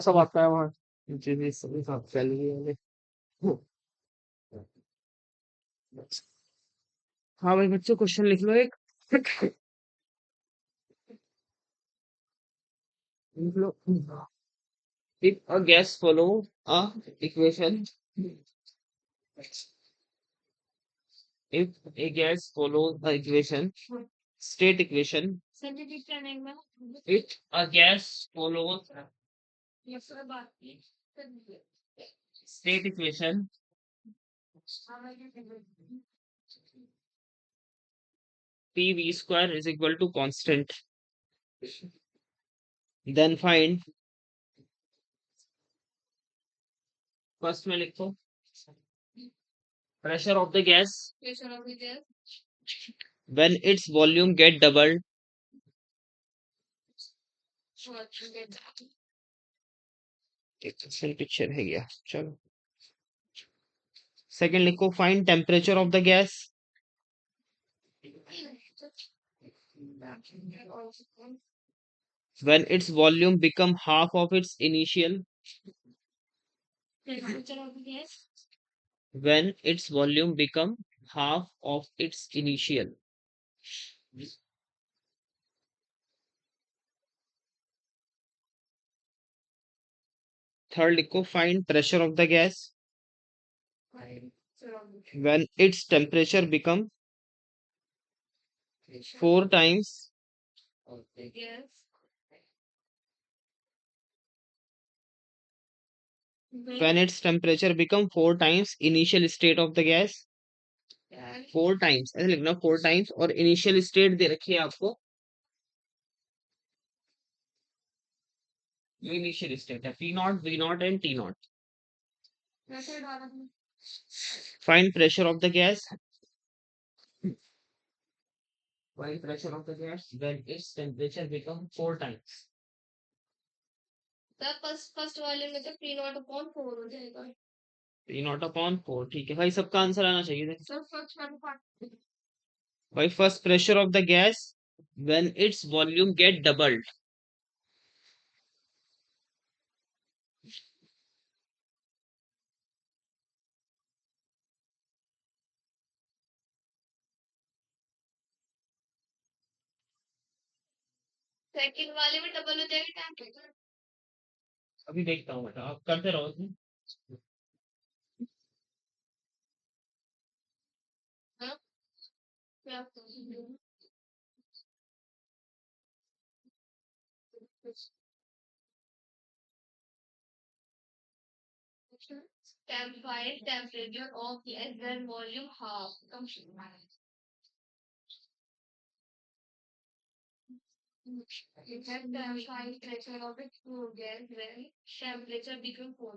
सब आता है वहाँ। जी जी सभी सब सैलरी वाले। हाँ भाई बच्चों क्वेश्चन लिख लो एक। लिख लो। If a gas follow a equation, if a gas follows the equation, state equation, if a gas follows state equation, PV square is equal to constant, then find first में लिखो pressure of the gas when its volume get doubled. एक second पीछे रह गया चलो। Second लिखो find temperature of the gas when its volume become half of its initial, when its volume become half of its initial. Third लिखो find pressure of the gas when its temperature become 4 times when its temperature become 4 times initial state of the gas. 4 times ऐसे लिखना 4 times और initial state दे रखी है आपको। ये initial state है P naught V naught and T naught. Find pressure of the gas. Find pressure of the gas when its temperature become 4 times. First वाले में तो P नॉट अपॉन 4 हो जाएगा। P नॉट अपॉन 4 ठीक है भाई सबका आंसर आना चाहिए। भाई first pressure of the gas when its volume get doubled. Second वाले में डबल हो जाएगा टेम्परेचर। अभी देखता हूँ बेटा आप करते रहो इसमें। हाँ? क्या temperature of gas when volume half. Find pressure of a gas when temperature become 4.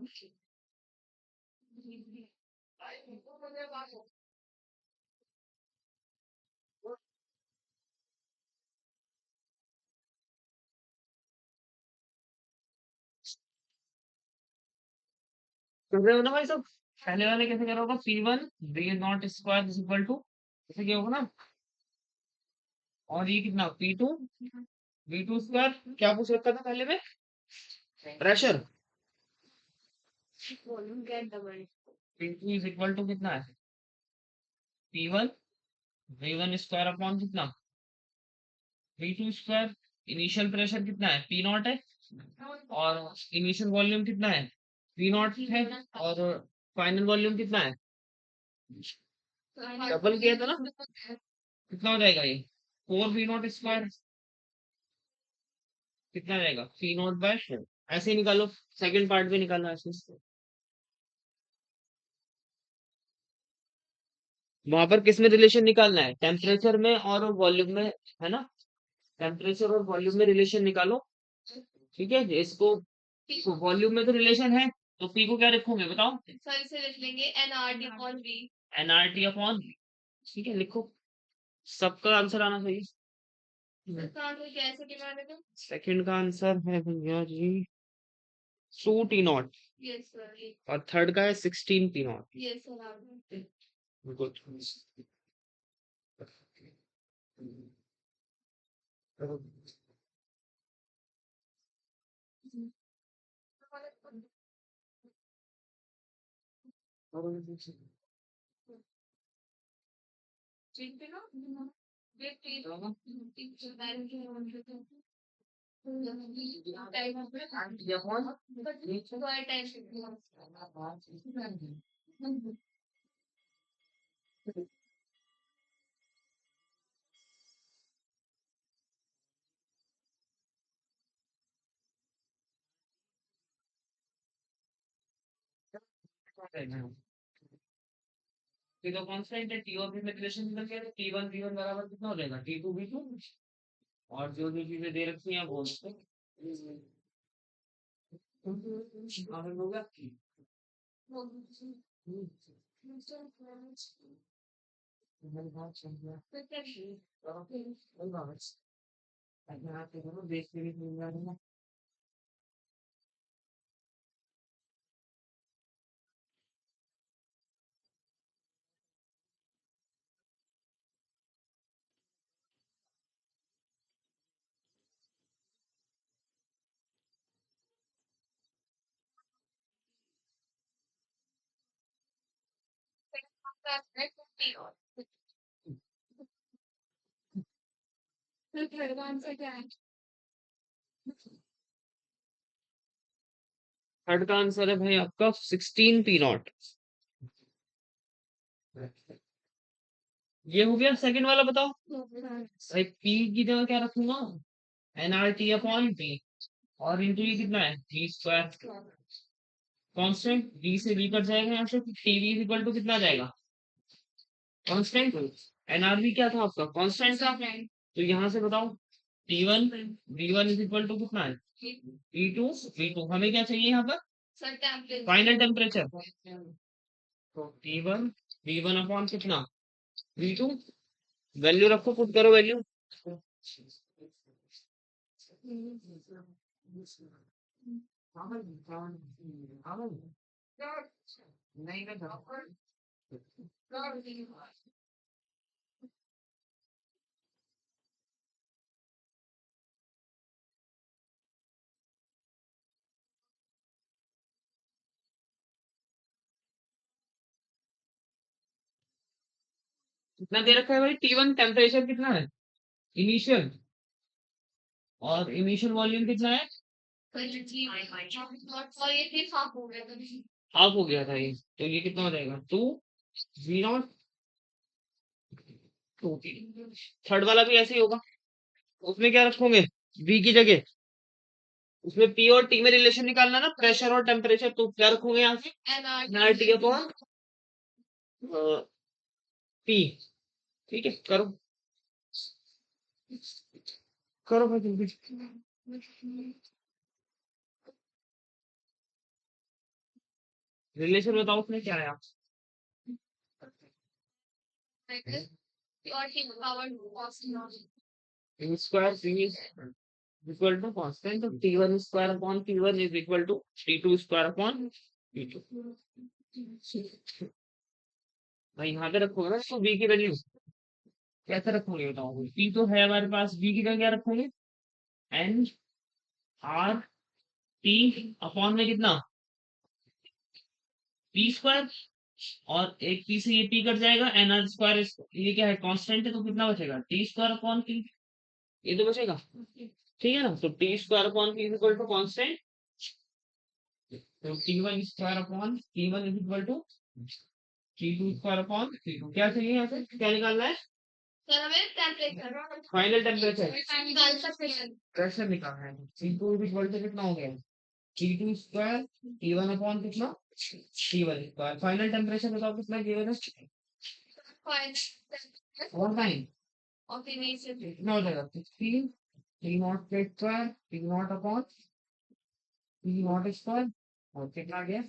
कर रहे हो ना भाई सब। पहले वाले कैसे करा होगा P1 V not square is equal to ऐसे क्या होगा ना। और ये कितना P2 V2 स्क्वायर क्या पूछ रखा था पहले में pressure P2 is equal to कितना है P1 V1 स्क्वायर अपॉन कितना V2 स्क्वायर। इनिशियल प्रेशर कितना है P नॉट है और इनिशियल वॉल्यूम कितना है V नॉट है और फाइनल वॉल्यूम कितना है डबल किया था ना कितना हो जाएगा ये 4V नॉट स्क्वायर कितना रहेगा P नॉट बाय 4 ऐसे ही निकालो। सेकंड पार्ट भी निकालना ऐसे। वहां पर किस में रिलेशन निकालना है टेम्परेचर में और वॉल्यूम में है ना। टेम्परेचर और वॉल्यूम में रिलेशन निकालो ठीक है। इसको वॉल्यूम में तो रिलेशन है तो पी को क्या रखोगे बताओ। सर इसे लिख लेंगे NRT upon V. NRT upon ठीक है लिखो सबका आंसर आना चाहिए। सेकंड का आंसर है भैया जी 2T0 और थर्ड का है 16P0। गुड ये तो कांस्टेंट है टी और बी में रिलेशन निकल गया तो टी वन बी वन बराबर कितना हो जाएगा टी टू बी टू और जो जो चीजें दे रखी हैं वो होगा देखते भी मिल रहा है थर्ड का आंसर है भाई आपका 16 पी नॉट ये हो गया सेकंड वाला बताओ भाई पी की जगह क्या रखूंगा एनआरटी अपॉन पी और इंटू ये कितना है टी स्क्वायर कांस्टेंट डी से बी कट जाएगा यहाँ से टीवी इक्वल टू कितना आ जाएगा कांस्टेंट एनआरबी क्या था आपका कांस्टेंट था तो यहाँ से बताओ T one V one is equal to कितना है टी टू वी टू हमें क्या चाहिए यहाँ पर फाइनल टेम्परेचर तो T one V one upon कितना वी टू वैल्यू रखो पुट करो वैल्यू नहीं कितना दे रखा है भाई टी वन टेम्परेचर कितना है इनिशियल और इनिशियल वॉल्यूम कितना है हाफ हो गया था ये तो ये कितना हो जाएगा टू जीरो टू थर्ड वाला भी ऐसे ही होगा उसमें क्या रखोगे वी की जगह उसमें पी और टी में रिलेशन निकालना ना प्रेशर और टेम्परेचर तो क्या रखोगे यहाँ से एनआरटी अपॉन पी ठीक है करो करो भाई जल्दी रिलेशन बताओ उसमें क्या है square C equal to constant तो T one square upon T one is equal to T two square upon T two भाई यहाँ पे रखोगे ना तो बी की वैल्यू कैसे रखोगे बताओ पी तो है हमारे पास बी की जगह क्या रखोगे एन आर टी अपॉन में कितना पी स्क्वायर और एक पी से ये पी कट जाएगा एन आर स्क्वायर ये क्या है कांस्टेंट है तो कितना बचेगा टी स्क्वायर अपॉन पी ये तो बचेगा ठीक है ना तो T square upon P is equal to constant तो T one square upon T one is equal to T two square upon T two क्या चाहिए यहाँ से क्या निकालना है फाइनल टेम्परेचर प्रेशर निकालना है T two is equal to कितना हो गया T two square T one upon कितना T one square final temperature बताओ कितना गिवन है 19 कितना हो जाएगा 16 टी नॉट के square T naught upon T naught square और कितना आ गया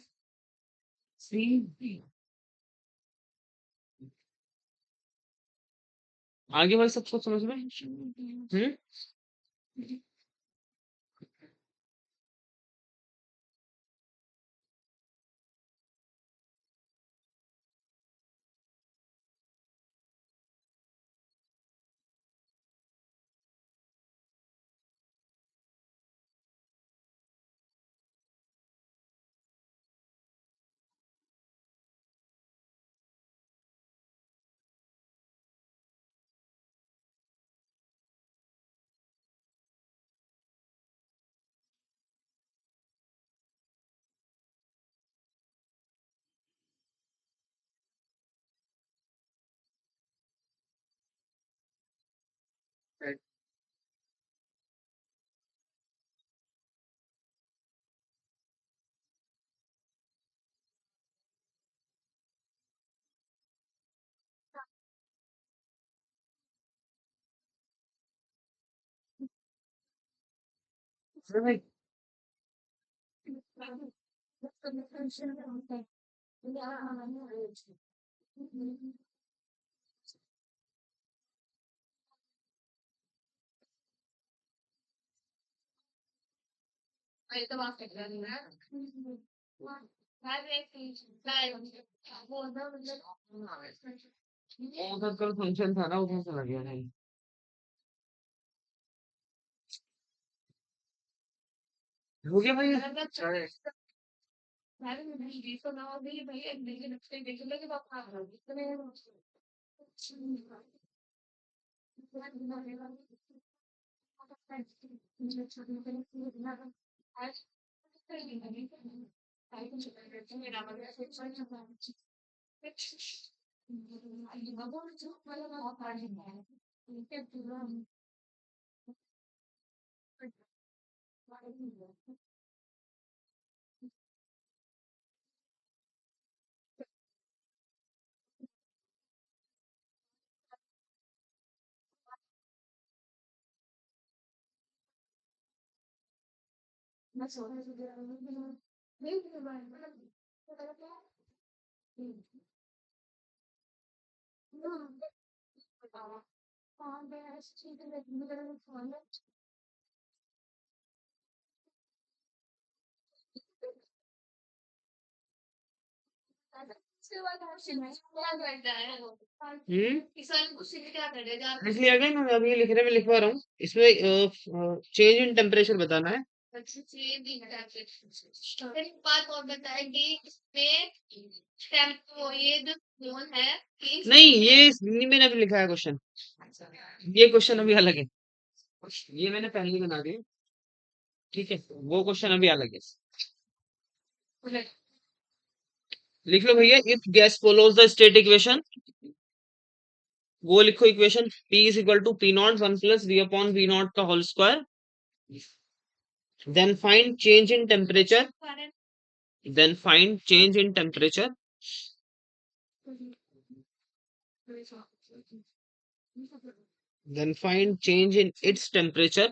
सी आगे भाई सबको समझ में भाई उधर कल फंक्शन था ना, उधर चला गया नहीं। हो गया भाई। लिख लिया गया ना, मैं अभी लिखने में लिखवा रहा हूँ। इसमें चेंज इन टेम्परेचर बताना है। नहीं, ये हिंदी में अभी लिखा है क्वेश्चन। ये क्वेश्चन अभी अलग है। ये मैंने पहले ही बना दिया। ठीक है, वो क्वेश्चन अभी अलग है। लिख लो भैया, if gas follows the state equation, वो लिखो equation P is equal to P naught 1 plus V upon V naught का whole square, then find change in temperature, then find change in temperature, then find change in its temperature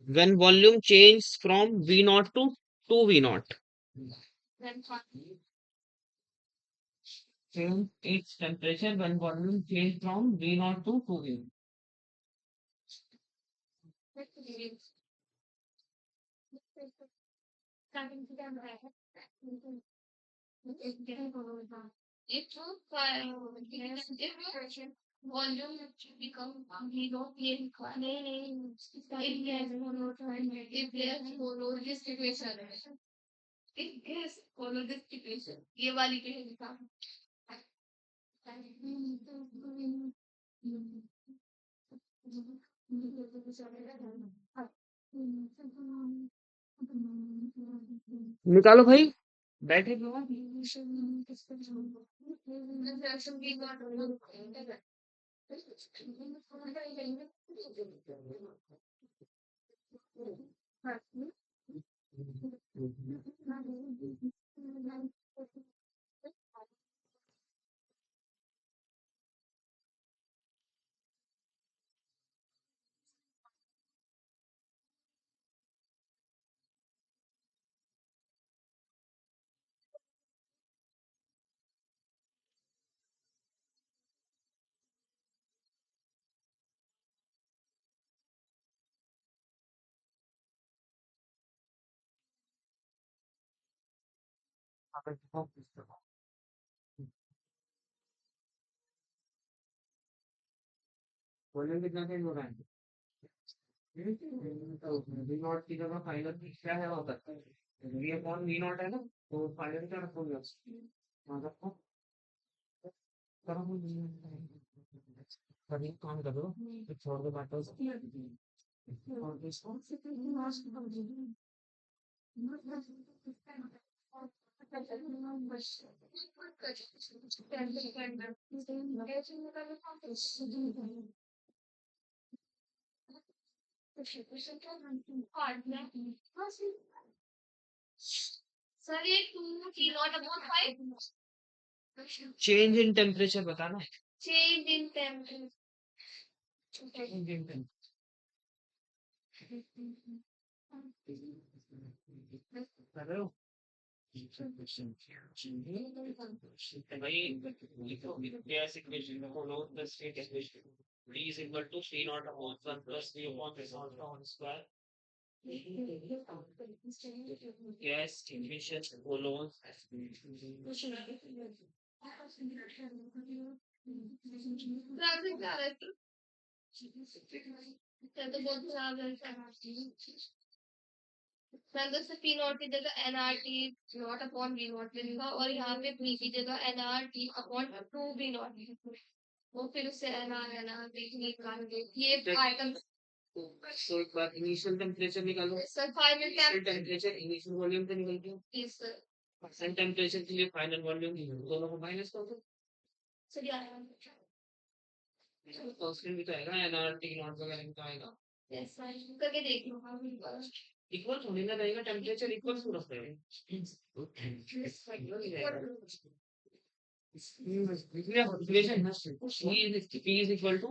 when volume changes from V naught to 2V naught. Change its temperature when volume changes from V naught to 2V. निकालो भाई, बैठे क्यों हो? Volume कितना change हो रहा है? We not की जगह फाइनल क्या है वहां पर? वी अपॉन वी नॉट है ना, तो फाइनल क्या रखोगे? हाँ रखो, करो। कभी काम करो, फिर छोड़ दो बाटो और इसको। सर ये 2 T not upon 5 change in temperature बताना है। चेंज इन टेम्परेचर कर रहे हो भाई, लिखो gas equation follow the state equation V is equal to C naught upon 1 plus V upon S naught upon square. Gas equation follows तो बहुत खराब है मैंने तो पी नॉट की जगह NRT not upon B not लिखा और यहाँ पे पी की जगह एनआरटी अपॉन 2 बी नॉट वो फिर उससे एनआर निकाल दे ये आइटम तो एक बार इनिशियल टेम्परेचर निकालो। Sir final initial temperature initial volume से निकल गया। प्लीज सर फाइनल टेम्परेचर के लिए फाइनल वॉल्यूम दोनों को माइनस कर दो। सर यार कांस्टेंट भी तो आएगा, एनआरटी नॉट वगैरह भी तो आएगा। यस सर करके देख लो हाँ इक्वल थोड़ी ना रहेगा, टेम्परेचर इक्वल सूरत रहेगा। P is equal to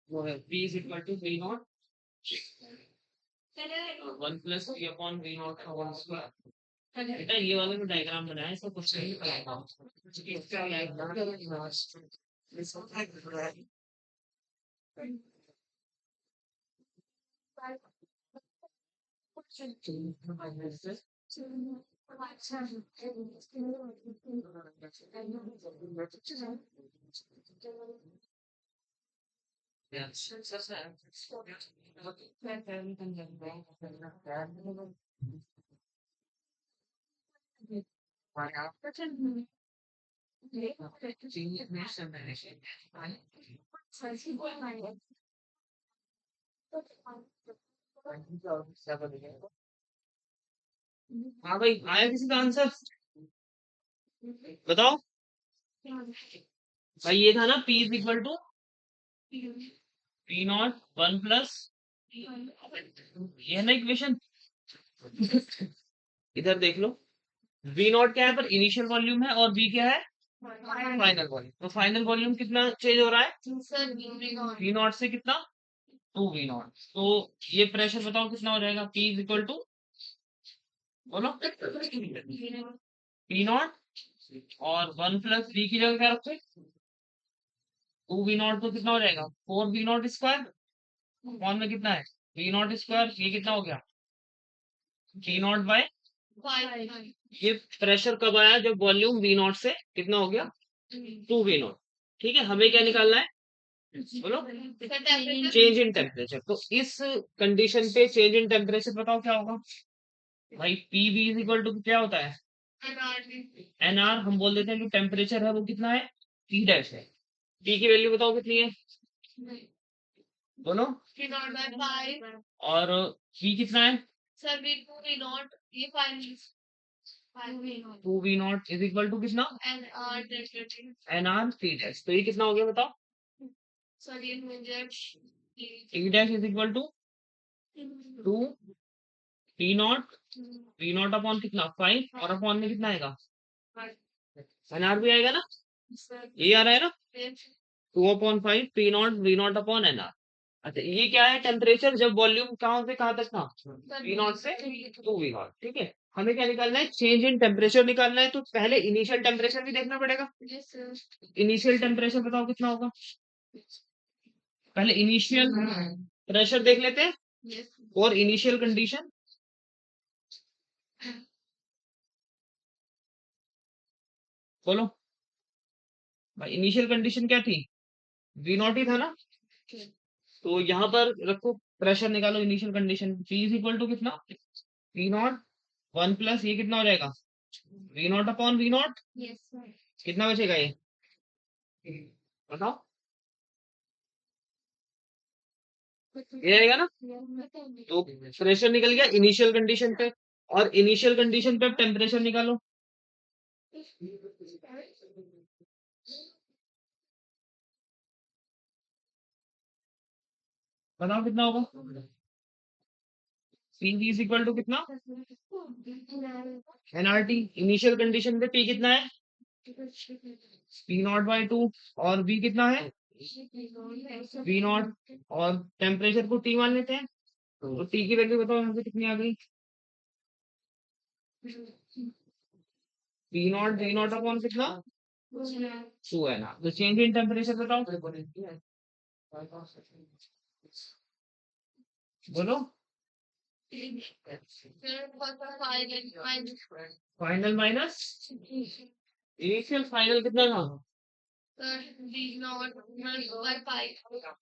वो है P is equal to V naught 1 plus V upon V naught का होल स्क्वायर। बेटा ये वाला जो डायग्राम बनाया है इसका कुछ नहीं पता इसका हाँ भाई, आया किसी का आंसर बताओ भाई। ये था ना P is equal to P naught 1 plus ये है ना इक्वेशन। इधर देख लो, V नॉट क्या है पर इनिशियल वॉल्यूम है और V क्या है फाइनल वॉल्यूम। तो फाइनल वॉल्यूम कितना चेंज हो रहा है V नॉट से कितना 2V नॉट। तो ये प्रेशर बताओ कितना हो जाएगा। P इज इक्वल टू बोलो P नॉट और 1 प्लस V की जगह क्या रखते 2V नॉट। तो कितना हो जाएगा 4V नॉट स्क्वायर। कौन में कितना है V नॉट स्क्वायर। ये कितना हो गया T नॉट बाय ये प्रेशर कब आया जब वॉल्यूम V नॉट से कितना हो गया 2V नॉट। ठीक है, हमें क्या निकालना है बोलो चेंज इन टेम्परेचर। तो इस कंडीशन पे चेंज इन टेम्परेचर बताओ क्या होगा भाई। पीवी इज इक्वल टू क्या होता है एनआर। हम बोल देते हैं जो टेम्परेचर है वो कितना है T डैश है। T की वैल्यू बताओ कितनी है बोलो। और V कितना है sir V two V naught ये final 2V naught is equal to कितना एनआर T डैश। तो ये कितना हो गया बताओ। सर ये मुझे T dash is equal to 2 T not V not upon कितना 5 और अपॉन में कितना आएगा एनआर भी आएगा ना। ये आ रहा है ना 2/5 P not V not upon NR. अच्छा ये क्या है टेम्परेचर जब वॉल्यूम कहाँ से कहाँ तक था V नॉट से 2V नॉट। ठीक है, हमें क्या निकालना है चेंज इन टेम्परेचर निकालना है। तो पहले इनिशियल टेम्परेचर भी देखना पड़ेगा। इनिशियल टेम्परेचर बताओ कितना होगा। पहले इनिशियल प्रेशर देख लेते हैं और इनिशियल कंडीशन। बोलो भाई इनिशियल कंडीशन क्या थी V नॉट ही था ना। तो यहाँ पर रखो प्रेशर निकालो initial condition. P is equal to कितना V नॉट 1 प्लस ये कितना हो जाएगा V not upon V not. कितना बचेगा ये बताओ। ये आएगा ना। तो प्रेशर निकल गया इनिशियल कंडीशन पे और इनिशियल कंडीशन पे टेम्परेचर निकालो। बताओ कितना होगा। पीवी इज इक्वल टू कितना, एनआरटी इनिशियल कंडीशन पे पी कितना है, पी नॉट बाई टू, और बी कितना है, वी नॉट, और टेम्परेचर को टी मान लेते हैं। तो टी की वैल्यू बताओ यहाँ पे कितनी आ गई, P not V not upon कितना, टू है ना। तो चेंज इन टेम्परेचर बताओ, बोलो। फाइनल माइनस इनिशियल, फाइनल कितना था,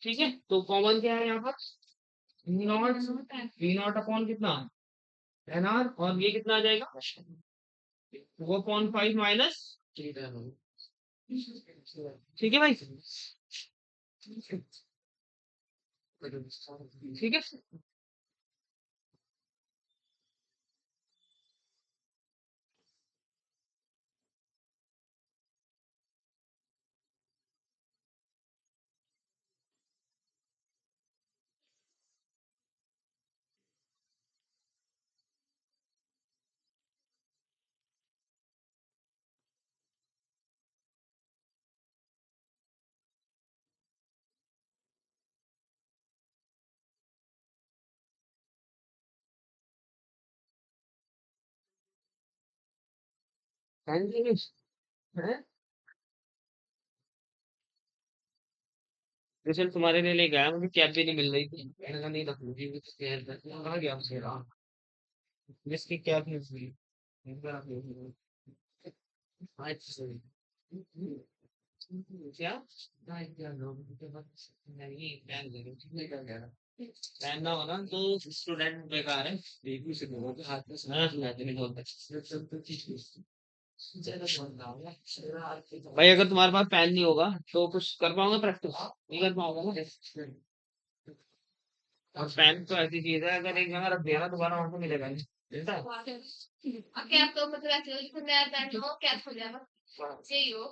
ठीक है। तो कॉमन क्या है यहाँ पर, V not, V not upon कितना, एन आर, और ये कितना आ जाएगा, वो अपॉन 5 माइनस, ठीक है भाई, ठीक है। है रिजल्ट तुम्हारे लिए लेके आया, मुझे कैब भी नहीं मिल रही थी, मैंने कहा नहीं रखूंगी, भी तो कहाँ गया मुझे रहा, जिसकी कैब नहीं मिली। अच्छा, क्या नहीं पैन ना हो ना तो स्टूडेंट बेकार है, हाथ में नहीं बोलते। भाई अगर तुम्हारे पास पेन नहीं होगा तो कुछ कर पाओगे, प्रैक्टिस नहीं कर पाओगे ना। और पेन तो ऐसी चीज है, अगर एक जगह रख दिया ना दोबारा वहां से मिलेगा नहीं, मिलता है। क्या तो मतलब ऐसे हो जैसे नया पैन हो क्या हो जाएगा, यही हो।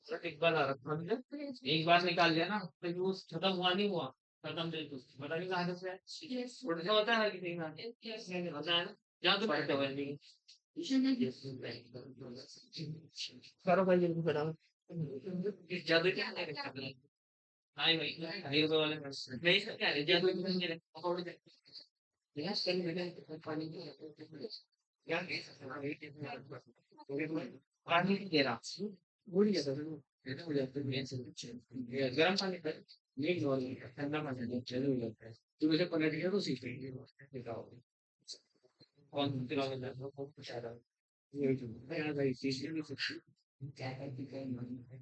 बट एक बार आ रखा हमने, एक बार निकाल लिया ना तो वो खत्म हुआ नहीं हुआ, खत्म बिल्कुल, पता नहीं कहाँ से है। उल्टा होता है हर किसी के साथ, होता है ना, जहाँ तो पढ़ते हुए नहीं। करो भाई जल्दी फटाफट, जादू क्या है, नहीं भाई 2.5 रुपए वाले नहीं सर, क्या है जादू पकौड़े दे। यस कल मैंने पानी क्या पानी नहीं दे रहा, भूल गया था ये तो हो जाता है मेन से ये गर्म पानी का नहीं, नॉर्मल ठंडा पानी नहीं चलो हो जाता है। तो मुझे पलट गया तो सीख लेंगे, बताओ कौन दिला में जाता कौन पूछ रहा है, ये जो मैं यार भाई सीख भी सकती क्या है कि कहीं नहीं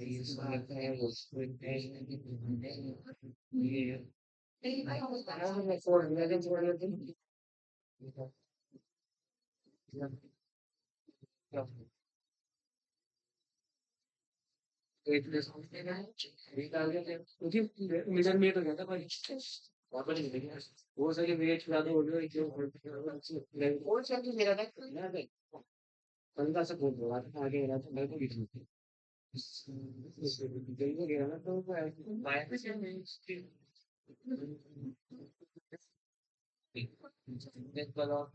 ये बात है वो ये मैं छोड़ मैं छोड़ लेती हूँ। एक प्लेस होते हैं एक आ गया क्योंकि मीटर में तो गया था भाई और कुछ नहीं देखा वो सही वेट ज्यादा हो गया क्यों और चल मेरा था ना भाई बंदा से बोल रहा था आगे रहा था मैं तो बीच में दिल में गया ना तो बाय से एक बार और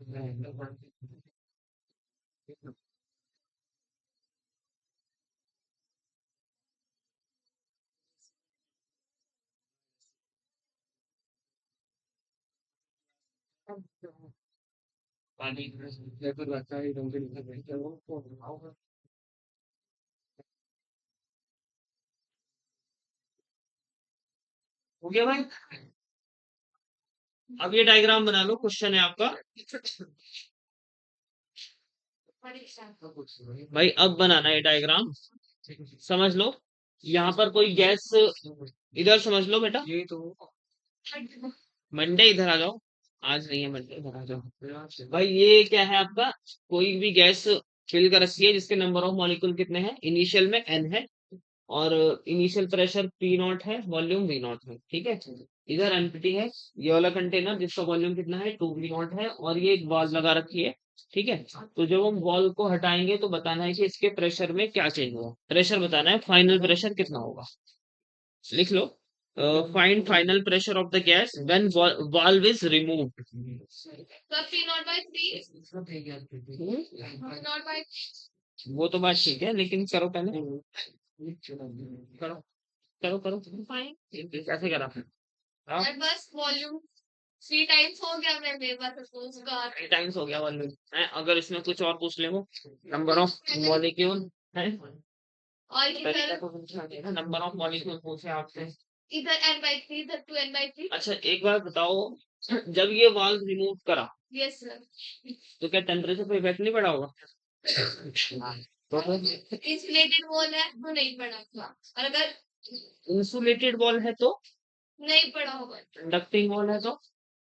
पानी लेकर रखा है एकदम से निकल गया वो हो गया भाई। अब ये डायग्राम बना लो, क्वेश्चन है आपका भाई, अब बनाना है डायग्राम, समझ लो। यहाँ पर कोई गैस, इधर समझ लो बेटा, ये तो मंडे इधर आ जाओ, आज नहीं है मंडे, इधर आ जाओ भाई। ये क्या है आपका, कोई भी गैस फिल कर रखी है जिसके नंबर ऑफ मॉलिक्यूल कितने हैं, इनिशियल में एन है, और इनिशियल प्रेशर पी नॉट है, वॉल्यूम वी नॉट है, ठीक है। इधर एम्प्टी है ये वाला कंटेनर जिसका वॉल्यूम कितना है 2 वी नॉट है, और ये एक वॉल्व लगा रखी है, ठीक है। तो जब हम वॉल्व को हटाएंगे तो बताना है कि इसके प्रेशर में क्या चेंज हुआ, प्रेशर बताना है, फाइनल प्रेशर कितना होगा, लिख लो। find final pressure of the gas when valve is removed. So P naught by 3. P naught by वो तो बात ठीक है, लेकिन करो पहले, करो करो करो। fine. कैसे करा? हाँ, And बस वॉल्यूम 3 टाइम्स हो गया मेरे पास सपोज का। 3 टाइम्स हो गया वॉल्यूम है। अगर इसमें कुछ और पूछ ले, वो नंबर ऑफ मॉलिक्यूल है, और इधर नंबर ऑफ मॉलिक्यूल पूछे आपसे। इधर n by 3, इधर 2n by 3. अच्छा एक बार बताओ, जब ये वाल्व रिमूव करा यस सर. तो क्या टेम्परेचर पे इफेक्ट नहीं पड़ा होगा? तो इंसुलेटेड वॉल है तो नहीं पड़ा होगा, और अगर इंसुलेटेड वॉल है तो, नहीं पड़ा होगा कंडक्टिंग वॉल है तो,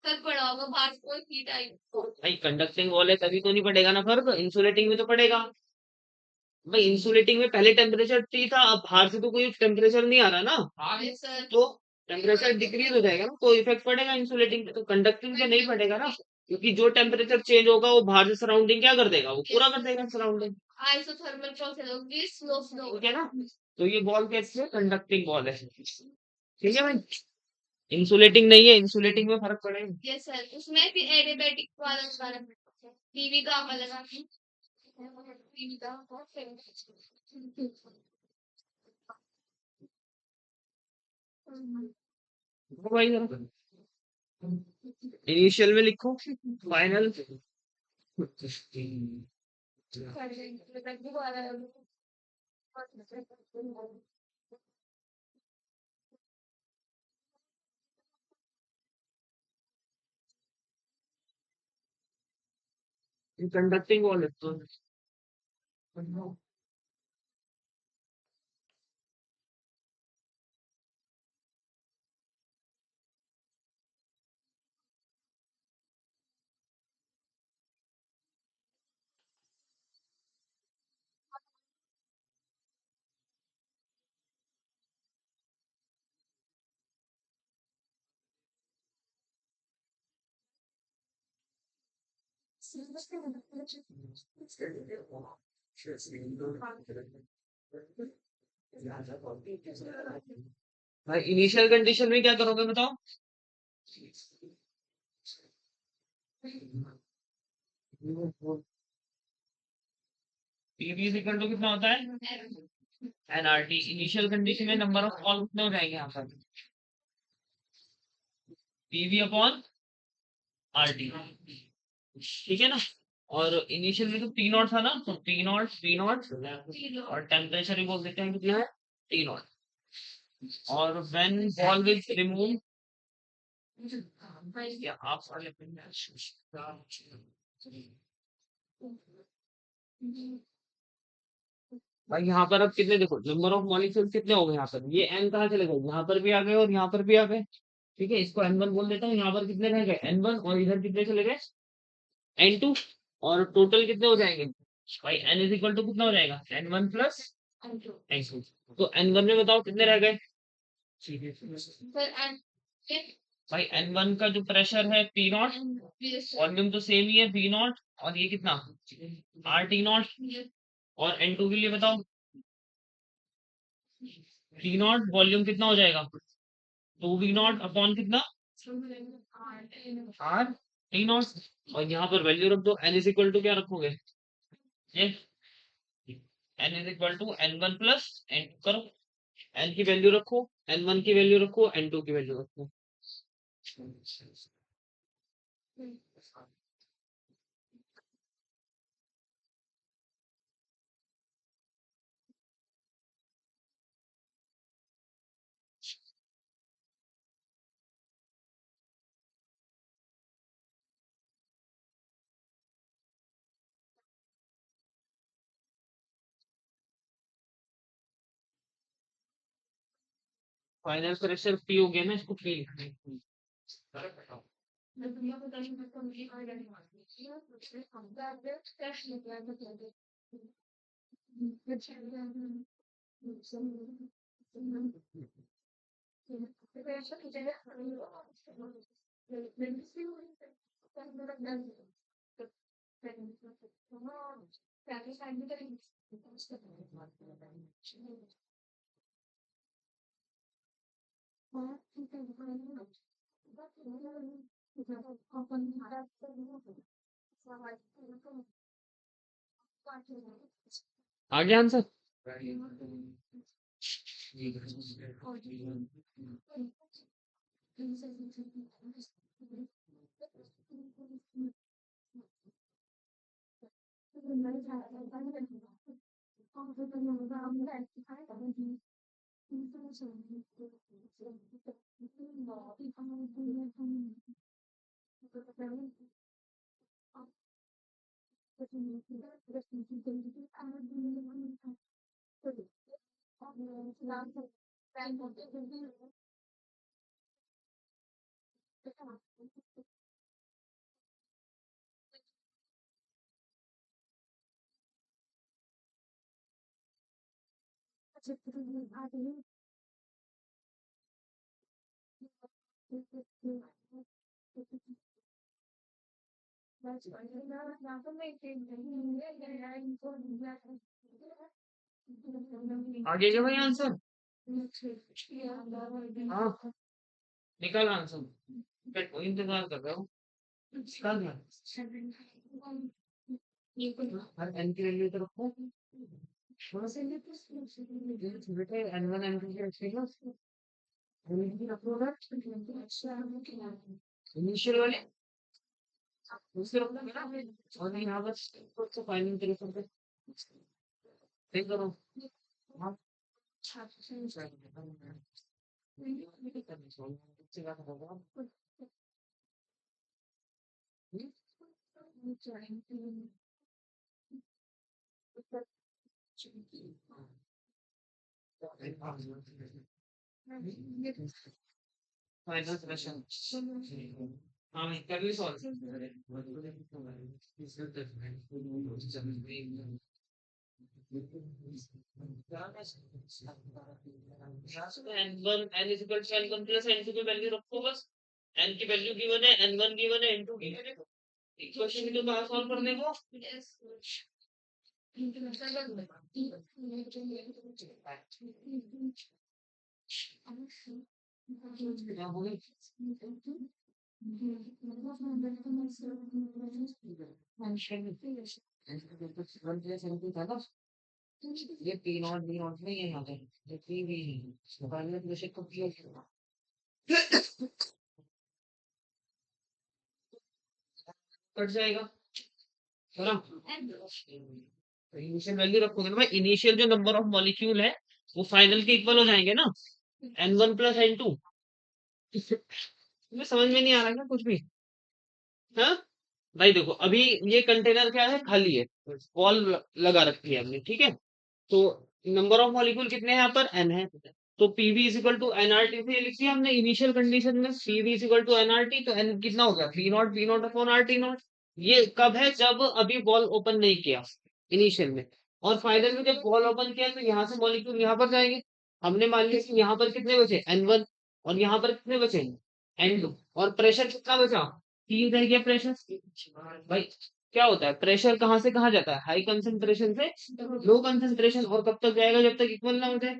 तब पड़ा होगा बाहर से कोई हीट आई। भाई कंडक्टिंग वॉल है तभी तो नहीं पड़ेगा ना फर्क, इंसुलेटिंग में तो पड़ेगा। भाई इंसुलेटिंग में पहले टेम्परेचर T था, अब बाहर से तो कोई टेम्परेचर नहीं आ रहा ना, यस सर. तो टेम्परेचर डिक्रीज हो जाएगा ना, तो इफेक्ट पड़ेगा इंसुलेटिंग पे, तो कंडक्टिंग पे नहीं पड़ेगा ना, क्योंकि जो टेम्परेचर चेंज होगा वो बाहर से सराउंडिंग क्या कर देगा, वो पूरा कर देगा सराउंडिंग। आइसोथर्मल प्रोसेस होगी स्लो स्लो. ठीक है ना? तो ये बॉल कैसे कंडक्टिंग बॉल है, ठीक है भाई। इंसुलेटिंग नहीं है, इंसुलेटिंग में फर्क पड़ेगा। Yes sir. उसमें भी एडियाबैटिक वाला कारण पीवी का अलग आता है. पीवी का देखो भाई जरा, इनिशियल में लिखो, फाइनल। कंडक्टिंग वॉल है तो भाई इनिशियल कंडीशन में क्या करोगे बताओ? पीवी इक्वल टू कितना होता है? एनआरटी। इनिशियल कंडीशन में नंबर ऑफ कॉल कितने हो जाएंगे यहाँ पर? पीवी अपॉन आरटी, ठीक है ना? और इनिशियल में तो टी नॉट था ना, तो टी नॉट टी नॉट, और टेम्परेचर ही बोल देते हैं कितना है, टी नॉट। और व्हेन वॉल्व इज रिमूव, या आप वाले भाई यहाँ पर अब कितने, देखो नंबर ऑफ मॉलिक्यूल कितने हो गए यहाँ पर, ये एन कहाँ चले गए, यहाँ पर भी आ गए और यहाँ पर भी आ गए, ठीक है, इसको एन वन बोल देता हूँ। यहाँ पर कितने रह गए, एन वन, और इधर कितने चले गए, एन टू, और टोटल कितने हो जाएंगे भाई, एन इज इक्वल टू कितना हो जाएगा, N one plus N two. तो एन वन में बताओ कितने रह गए भाई, एन वन का जो प्रेशर है पी नॉट, वॉल्यूम तो सेम ही है वी नॉट, और ये कितना आर टी नॉट, और एन टू के लिए बताओ, टी नॉट वॉल्यूम कितना हो जाएगा, टू वी नॉट अपॉन कितना, आर टी नॉट, और यहाँ पर वैल्यू रख दो, एन इज इक्वल टू क्या रखोगे, ये N is equal to N one plus N two, करो एन की वैल्यू रखो, एन वन की वैल्यू रखो, एन टू की वैल्यू रखो। फाइनल प्रेशर पी हो गया ना, इसको पी लिखना है। आगे आंसर। आगे क्या भाई आंसर। हाँ निकाल आंसर। बैठो इंतजार कर रहा हूँ। निकाल दिया। हर एन की वैल्यू तो रखो। बेटे N1 N2 की रखिएगा। इनिशियल वाले दूसरे रखना है ना। और यहाँ बस तो फाइनल तरीके से ठीक करो। हाँ फाइनल क्वेश्चन। हाँ कर ली solve. N1 N is equal to N1 plus N2 की वैल्यू रखो बस। N की वैल्यू गिवन है, N1 गिवन है, N2 गिवन है। इक्वेशन को कहाँ सॉल्व करने को। क्या हो गई। ये पी नॉट बी नॉट में ये यहाँ पे ये पी भी फाइनल क्वेश्चन को किया कट जाएगा है ना। इनिशियल वैल्यू रखोगे ना भाई, इनिशियल जो नंबर ऑफ मॉलिक्यूल है वो फाइनल के इक्वल हो जाएंगे ना। N1 plus N2। तुम्हें समझ में नहीं आ रहा क्या कुछ भी। हाँ भाई देखो अभी ये कंटेनर क्या है, खाली है। वॉल लगा रखी है हमने, ठीक है। तो नंबर ऑफ मॉलिक्यूल कितने हैं यहाँ पर, n है। तो PV is equal to NRT से लिख लिया हमने इनिशियल कंडीशन में, PV is equal to NRT, तो एन कितना हो गया, P not upon R T not. ये कब है, जब अभी बॉल ओपन नहीं किया इनिशियल में। और फाइनल में जब बॉल ओपन किया तो यहाँ से मॉलिक्यूल यहाँ पर जाएंगे। हमने मान लिया कि यहाँ पर कितने बचे N1, और यहाँ पर कितने बचे N2, और प्रेशर कितना बचा, तीन रह गया प्रेशर। भाई क्या होता है, प्रेशर कहाँ से कहाँ जाता है, हाई कंसंट्रेशन से लो कंसंट्रेशन, और कब तक जाएगा, जब तक इक्वल ना हो जाए।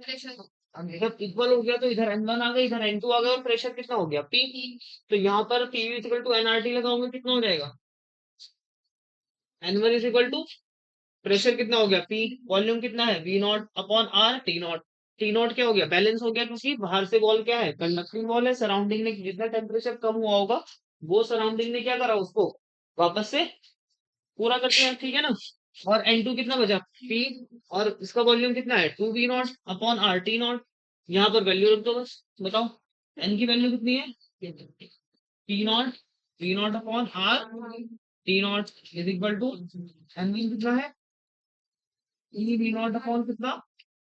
अब जब इक्वल हो गया तो इधर N1 आ गया, इधर N2 आ गया, और प्रेशर कितना हो गया P। तो यहाँ पर P इक्वल टू एनआरटी लगाओगे कितना हो जाएगा, N1 is equal to pressure कितना हो गया P, वॉल्यूम कितना है V not upon R T not. T not क्या हो गया, बैलेंस हो गया, क्योंकि बाहर से वॉल क्या है, कंडक्टिंग वॉल है। सराउंडिंग ने जितना टेम्परेचर कम हुआ होगा वो सराउंडिंग ने क्या करा, उसको वापस से पूरा करते हैं, ठीक है ना। और N2 कितना बचा P, और इसका वॉल्यूम कितना है 2V not upon R T not. यहाँ पर वैल्यू रख दो बस, बताओ N की वैल्यू कितनी है, P not V not upon R T not is equal to N कितना है, ई वी नॉट अपॉन कितना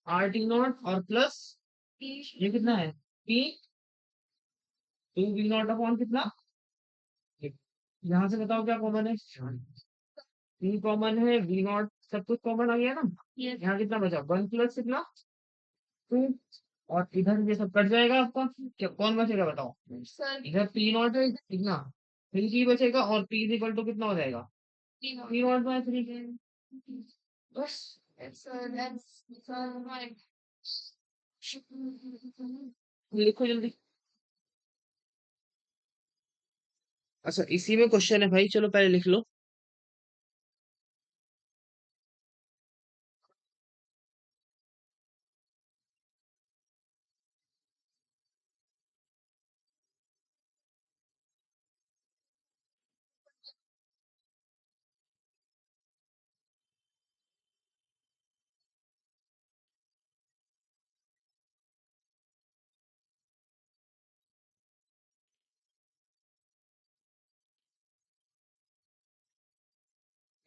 आर टी नॉट, और प्लस ये कितना है P 2V नॉट अपॉन कितना। यहाँ से बताओ क्या कॉमन है, P कॉमन है, V नॉट सब कुछ कॉमन आ गया ना। यहाँ कितना बचा, 1 प्लस कितना 2, और इधर ये सब कट जाएगा आपका, क्या कौन बचेगा बताओ। इधर P नॉट है कितना 3 बचेगा, और P इक्वल टू कितना हो जाएगा P नॉट बाय 3। बस लिखो जल्दी। अच्छा, इसी में क्वेश्चन है भाई, चलो पहले लिख लो।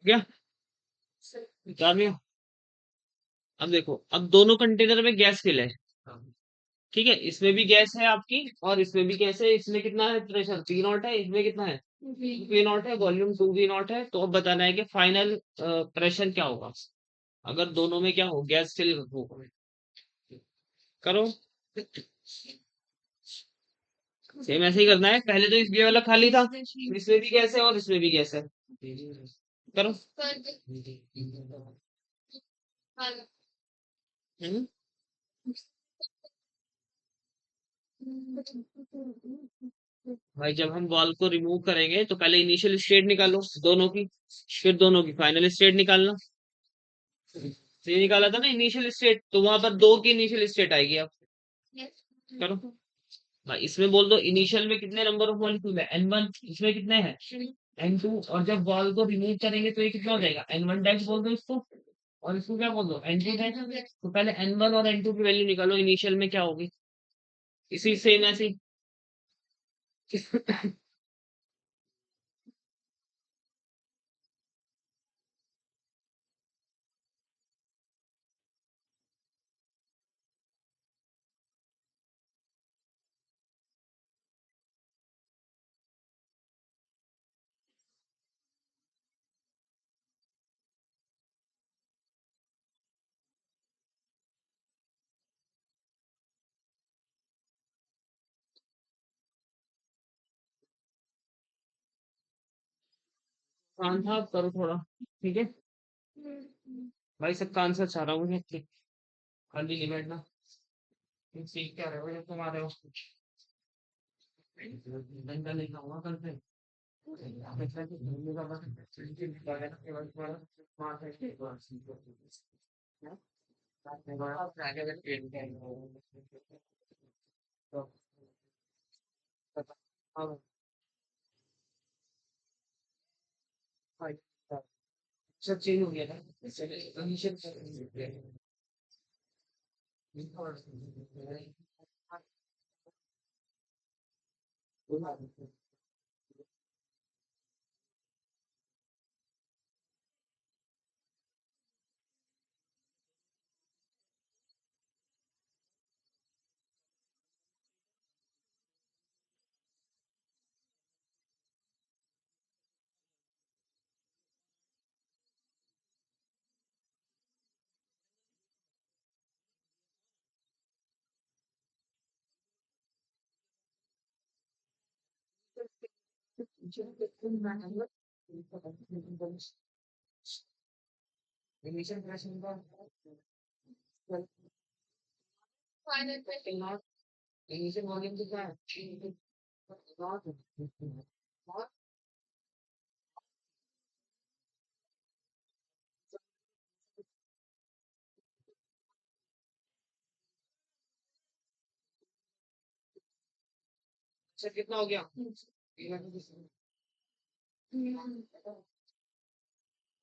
क्या बता रही हो? अब देखो, अब दोनों कंटेनर में गैस फिल है, ठीक है, इसमें भी गैस है आपकी और इसमें भी गैस है। इसमें कितना है प्रेशर, पी नॉट है, इसमें कितना है, पी नॉट है, वॉल्यूम टू वी नॉट है। तो अब बताना है कि फाइनल प्रेशर क्या होगा अगर दोनों में क्या हो, गैस फिल हो। करो, सेम ऐसे ही करना है। पहले तो ये वाला खाली था, इसमें भी गैस है और इसमें भी गैस है। करो। हम्म भाई, जब हम बॉल को रिमूव करेंगे तो पहले इनिशियल स्टेट निकालो दोनों की, फिर दोनों की फाइनल स्टेट निकालना। तो ये निकाला था ना इनिशियल स्टेट, तो वहां पर दो की इनिशियल स्टेट आएगी। अब करो भाई, इसमें बोल दो इनिशियल में कितने नंबर ऑफ मॉलिक्यूल है, N1, इसमें कितने हैं, N2, और जब बॉल को रिमूव करेंगे तो ये कितना हो जाएगा, N1 डैश बोल दो इसको, और इसको क्या बोल दो, N2 डैश। तो पहले N1 और N2 की वैल्यू निकालो, इनिशियल में क्या होगी, इसी सेम ऐसे ही। कान था, करो थोड़ा, ठीक है भाई, सबका आंसर चाह रहा हूँ मुझे, खाली नहीं बैठना। तुम सीख क्या रहे हो जब तुम आ रहे हो, डंडा लेकर आऊंगा कल से। मतलब कि घूमने का बस चिंता निकाल है ना, केवल तुम्हारा स्मार्ट है कि बस है। साथ में बड़ा आगे अगर पेड़ का तो अब भाई, सब चेंज हो गया था, चलिए कंडीशन इनिशियल प्रेशर का नॉट, इनिशियल वॉल्यूम कितना है, नॉट। अच्छा, कितना हो गया,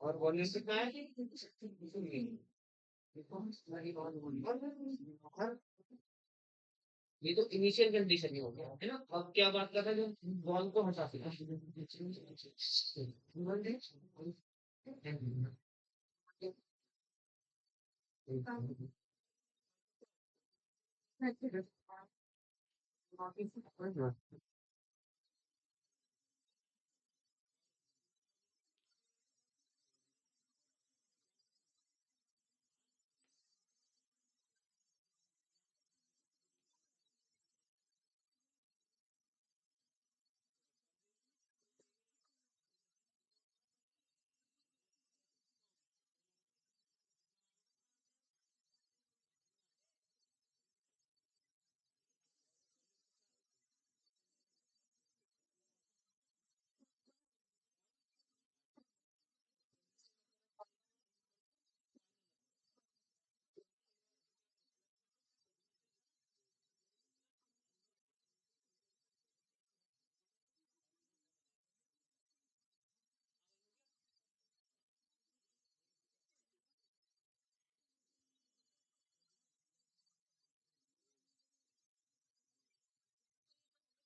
और वॉल्यूम कितना है, ये तो इनिशियल कंडीशन ही हो गया है ना। अब क्या बात कर रहे हैं, जो बॉल को हटा दिया,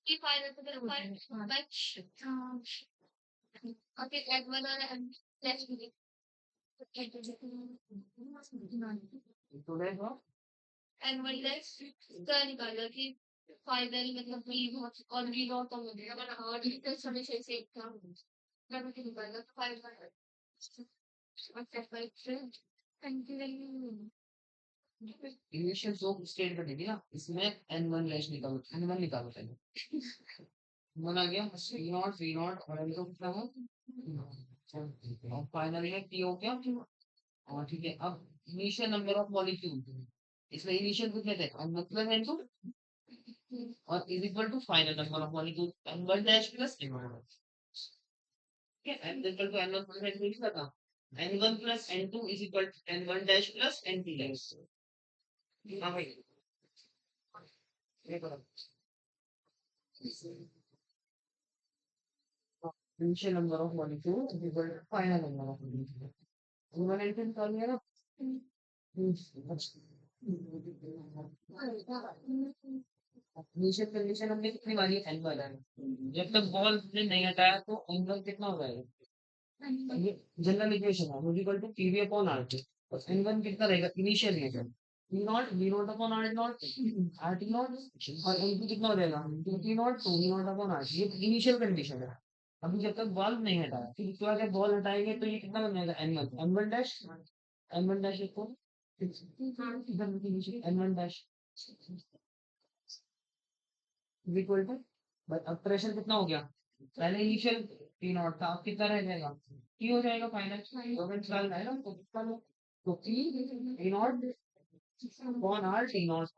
की फाइनल तो मेरा final match okay at one और नेक्स्ट एंड वन नेक्स्ट इसका निकाला कि फाइनल मतलब वी और वी नॉट का मिलेगा अगर हार्ड तो हमेशा से एक था मैं निकाला तो फाइनल इनिशियल जो स्टेट बनेगी ना इसमें n1 डैश निकालो n1 निकालो पहले वन आ गया वी नॉट और n2 कितना है और फाइनल है p हो गया और ठीक है अब इनिशियल नंबर ऑफ मॉलिक्यूल इसमें इनिशियल कितने थे n1 प्लस n2 और is equal to final number of molecule n1 dash plus n1 ठीक है n equal to n1 plus n2 नहीं लगा n1 plus n2 is equal to n1 dash plus n2 dash हाँ भाई ये करो initial number of molecule is equal to final number of molecule n1 n2 निकाल लिया ना इनिशियल कंडीशन हमने कितनी मारी है n1 जब तक बॉल ने नहीं हटाया तो n1 कितना हो जाएगा ये जनरल इक्वेशन है equal to pv upon rt और n1 कितना रहेगा initial reaction v not upon r not rt not और n2 कितना हो जाएगा 2t not 2v not upon rt ये इनिशियल कंडीशन है अभी जब तक बॉल नहीं हटाया फिर उसके बाद जब बॉल हटाएंगे तो ये कितना बन जाएगा n1 डैश n1 डैश को n1 dash equal to but अब प्रेशर कितना हो गया पहले इनिशियल टी नॉट था अब कितना रह जाएगा टी हो जाएगा फाइनल तो निकालना है ना तो कितना लो तो टी नॉट कौन आर टी नॉट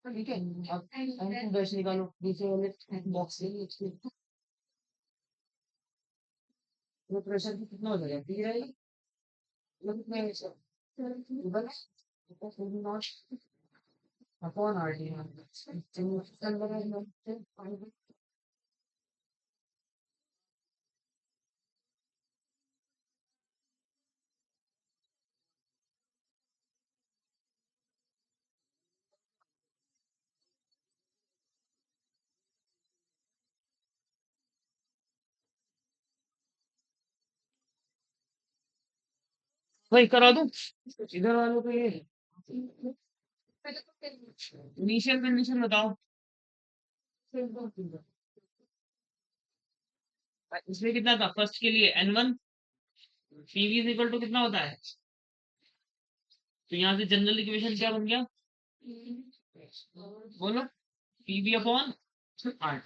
ठीक है अब एन डैश निकालो दूसरे वाले बॉक्स से तो प्रेशर कितना हो जाएगा टी रहेगा मतलब कितना है सर बस not upon R T not वही करा दूं इधर वालों को ये इनिशियल कंडीशन बताओ इसमें कितना था फर्स्ट के लिए n1 PV is equal to कितना होता है तो यहाँ से जनरल इक्वेशन क्या बन गया बोलो PV upon R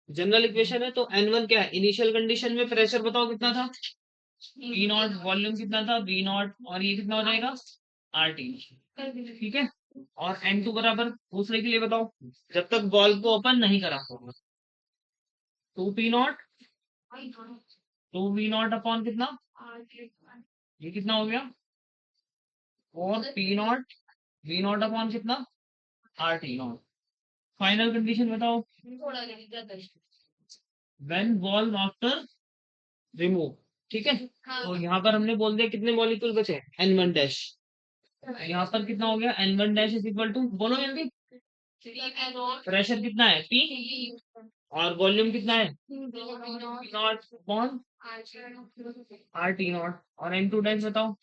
general equation है तो n1 क्या है इनिशियल कंडीशन में प्रेशर बताओ कितना था पी नॉट वॉल्यूम कितना था वी नॉट और ये कितना हो जाएगा आर टी ठीक है और n2 बराबर दूसरे के लिए बताओ जब तक बॉल को ओपन नहीं करा होगा two P naught two V not upon कितना ये कितना हो गया और P not V not upon कितना R T naught final condition बताओ व्हेन बॉल आफ्टर रिमूव ठीक है तो यहाँ पर हमने बोल दिया कितने मॉलिक्यूल बचे n1 डैश यहाँ पर कितना हो गया n1 dash is equal to बोलो जल्दी प्रेशर कितना है P और वॉल्यूम कितना है not upon R T not और n2 डैश बताओ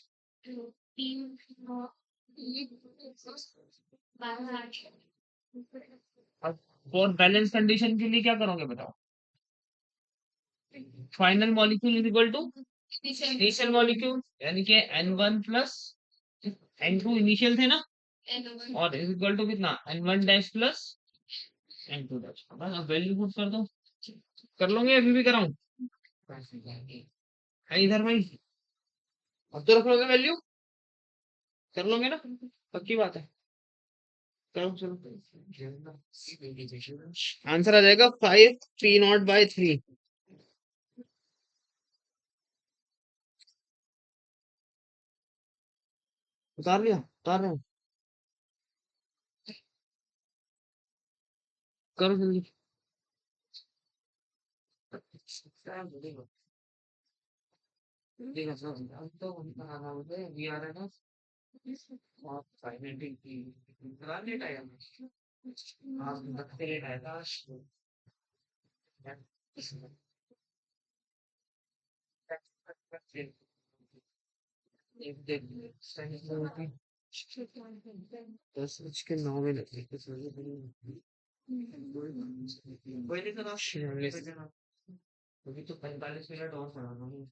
अब फॉर बैलेंस कंडीशन के लिए क्या करोगे बताओ final molecule is equal to initial molecule यानी कि n1 प्लस n2 इनिशियल थे ना और इज इक्वल टू कितना n1 dash plus n2 dash बस अब वैल्यू पुट कर दो कर लोगे अभी भी कराऊं है इधर भाई अब तो रख लोगे वैल्यू कर लोगे ना पक्की बात है करो चलो आंसर आ जाएगा 5 T0/3 उतार लिया उतार रहे हो करो जल्दी देखो सर तो वी आर है ना और फाइनली करा लेट आया आप रखते लेट आया था दस बज के 9 मिनट अभी तो 45 मिनट और पढ़ाना है।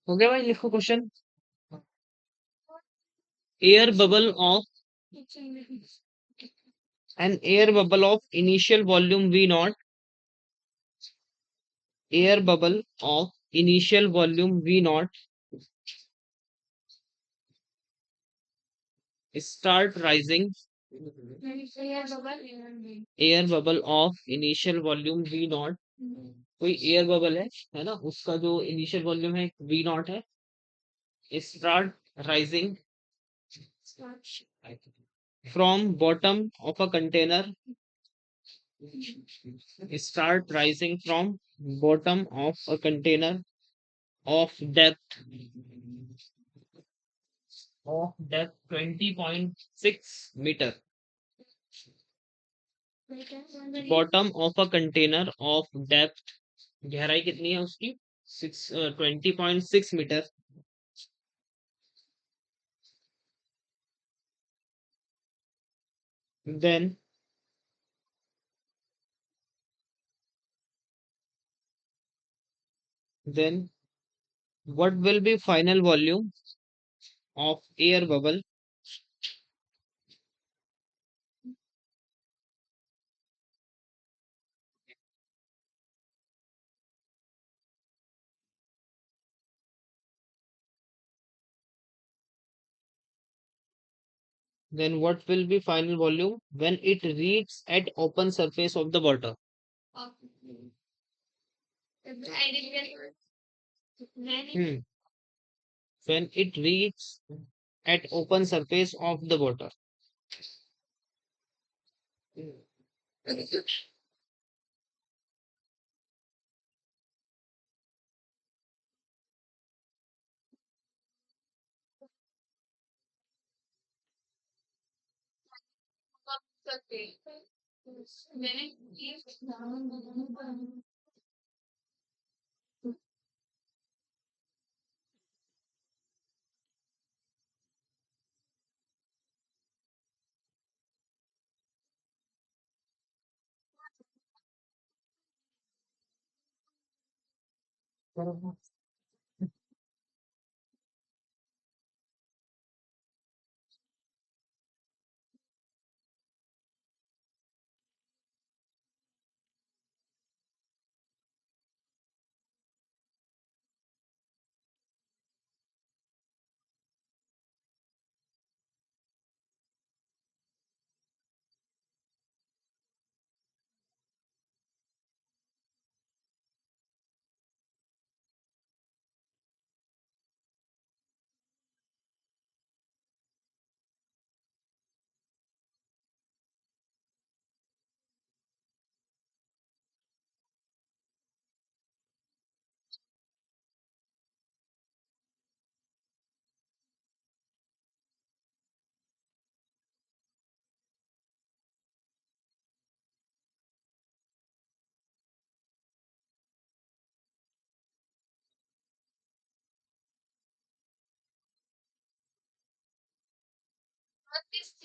हो गया भाई, लिखो question. Air bubble of an air bubble of initial volume V naught, air bubble of initial volume V naught start rising, air bubble of initial volume V naught, कोई एयर बबल है ना, उसका जो इनिशियल वॉल्यूम है V not है, start rising from bottom of a container, start rising from bottom of a container of depth 20.6 meter, bottom of a container of depth, गहराई कितनी है उसकी 20.6 metre, then what will be final volume of air bubble, then what will be final volume when it reaches at open surface of the water. Hmm. When it reaches at open surface of the water.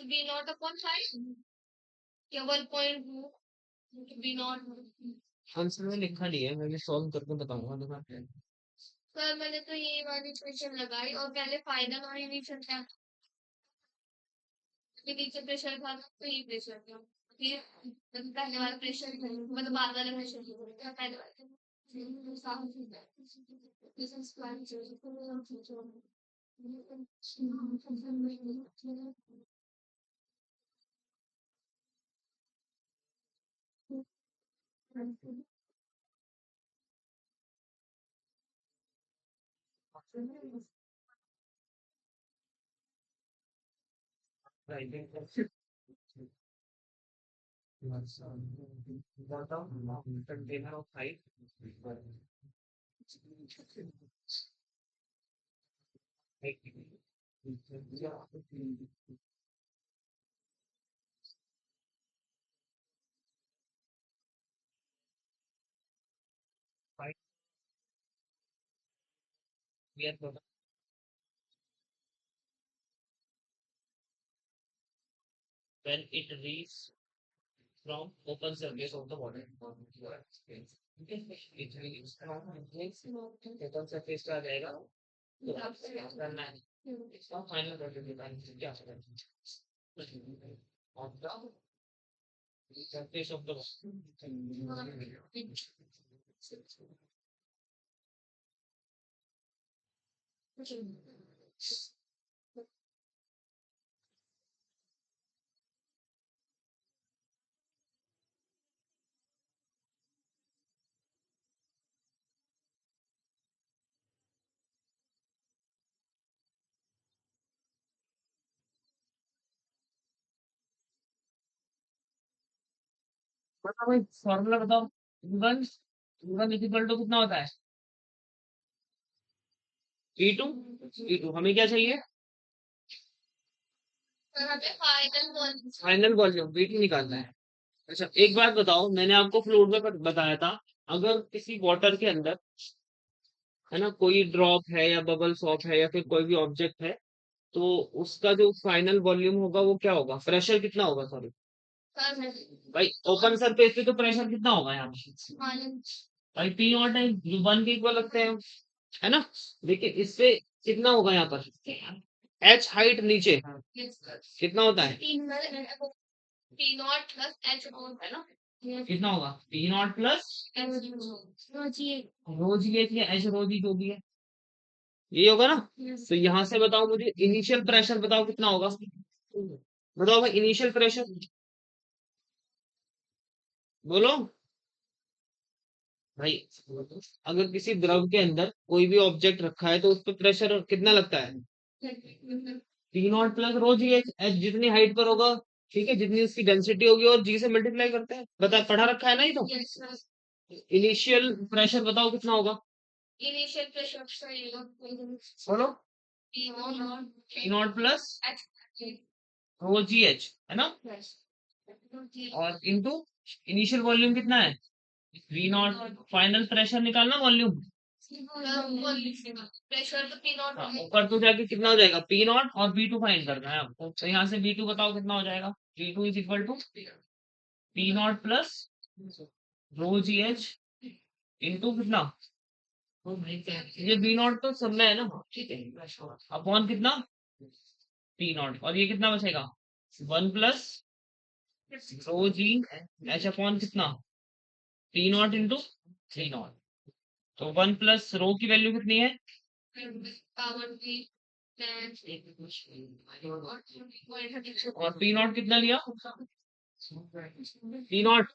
B not upon 5 या 1.2 B not. Answer में लिखा नहीं है, मैं solve करके बताऊंगा तुम्हें। Sir मैंने तो ये वाली इक्वेशन लगाई और पहले फाइनल और इनिशियल था, नीचे प्रेशर था तो ये प्रेशर था, फिर मतलब पहले वाला प्रेशर मतलब बाद वाला प्रेशर पहले वाला। Container of height when it reaches from open surface of the water. It reaches from open surface का आ जाएगा, तो आपसे क्या करना है, इसका फाइनल वैल्यू निकालना है, क्या करना है on the surface of the water. बताओ भाई, फॉर्मूला बताओ। वन वन इक्वल टू कितना होता है, V2। V2 हमें क्या चाहिए, फाइनल वॉल्यूम V2 निकालना है। अच्छा एक बात बताओ, मैंने आपको फ्लूइड में बताया था, अगर किसी वाटर के अंदर है ना कोई ड्रॉप है या बबल सॉप है या फिर कोई भी ऑब्जेक्ट है, तो उसका जो फाइनल वॉल्यूम होगा वो क्या होगा, प्रेशर कितना होगा, सॉरी भाई ओपन सरफेस पे तो प्रेशर कितना होगा यहाँ पे, भाई पी नॉट है, जो वन के इक्वल लगते हैं, है ना। लेकिन इससे कितना होगा यहाँ पर, एच हाइट नीचे कितना होता है, पी नॉट प्लस एच है ना, कितना होगा P not plus rho ji H या एच रो जी जो भी है, ये होगा ना। तो यहाँ से बताओ मुझे इनिशियल प्रेशर बताओ कितना होगा, बताओ भाई इनिशियल प्रेशर बोलो भाई। अगर किसी द्रव के अंदर कोई भी ऑब्जेक्ट रखा है तो उस पर प्रेशर कितना लगता है, P not plus rho ji H, H जितनी हाइट पर होगा, ठीक है, जितनी उसकी डेंसिटी होगी और जी से मल्टीप्लाई करते हैं, बता पढ़ा रखा है ना ये तो। इनिशियल प्रेशर बताओ कितना होगा, इनिशियल प्रेशर बोलो P not plus rho ji H, है ना, और इनटू इनिशियल वॉल्यूम कितना है, वी नॉट, फाइनल प्रेशर निकालना वॉल्यूम, प्रेशर तो पी नॉट ऊपर तो जाके कितना हो जाएगा पी नॉट और बी टू फाइंड करना है आपको, तो यहाँ से बी टू बताओ कितना हो जाएगा, B two is equal to P not plus rho ji H into कितना, ये बी नॉट तो सब में है ना, ठीक है, अपॉन कितना पी नॉट, और ये कितना बचेगा वन प्लस रो जी एच अपॉन कितना P naught into three naught, तो वन प्लस रो की वैल्यू कितनी है, पावर की और पी नॉट कितना लिया, पी नॉट,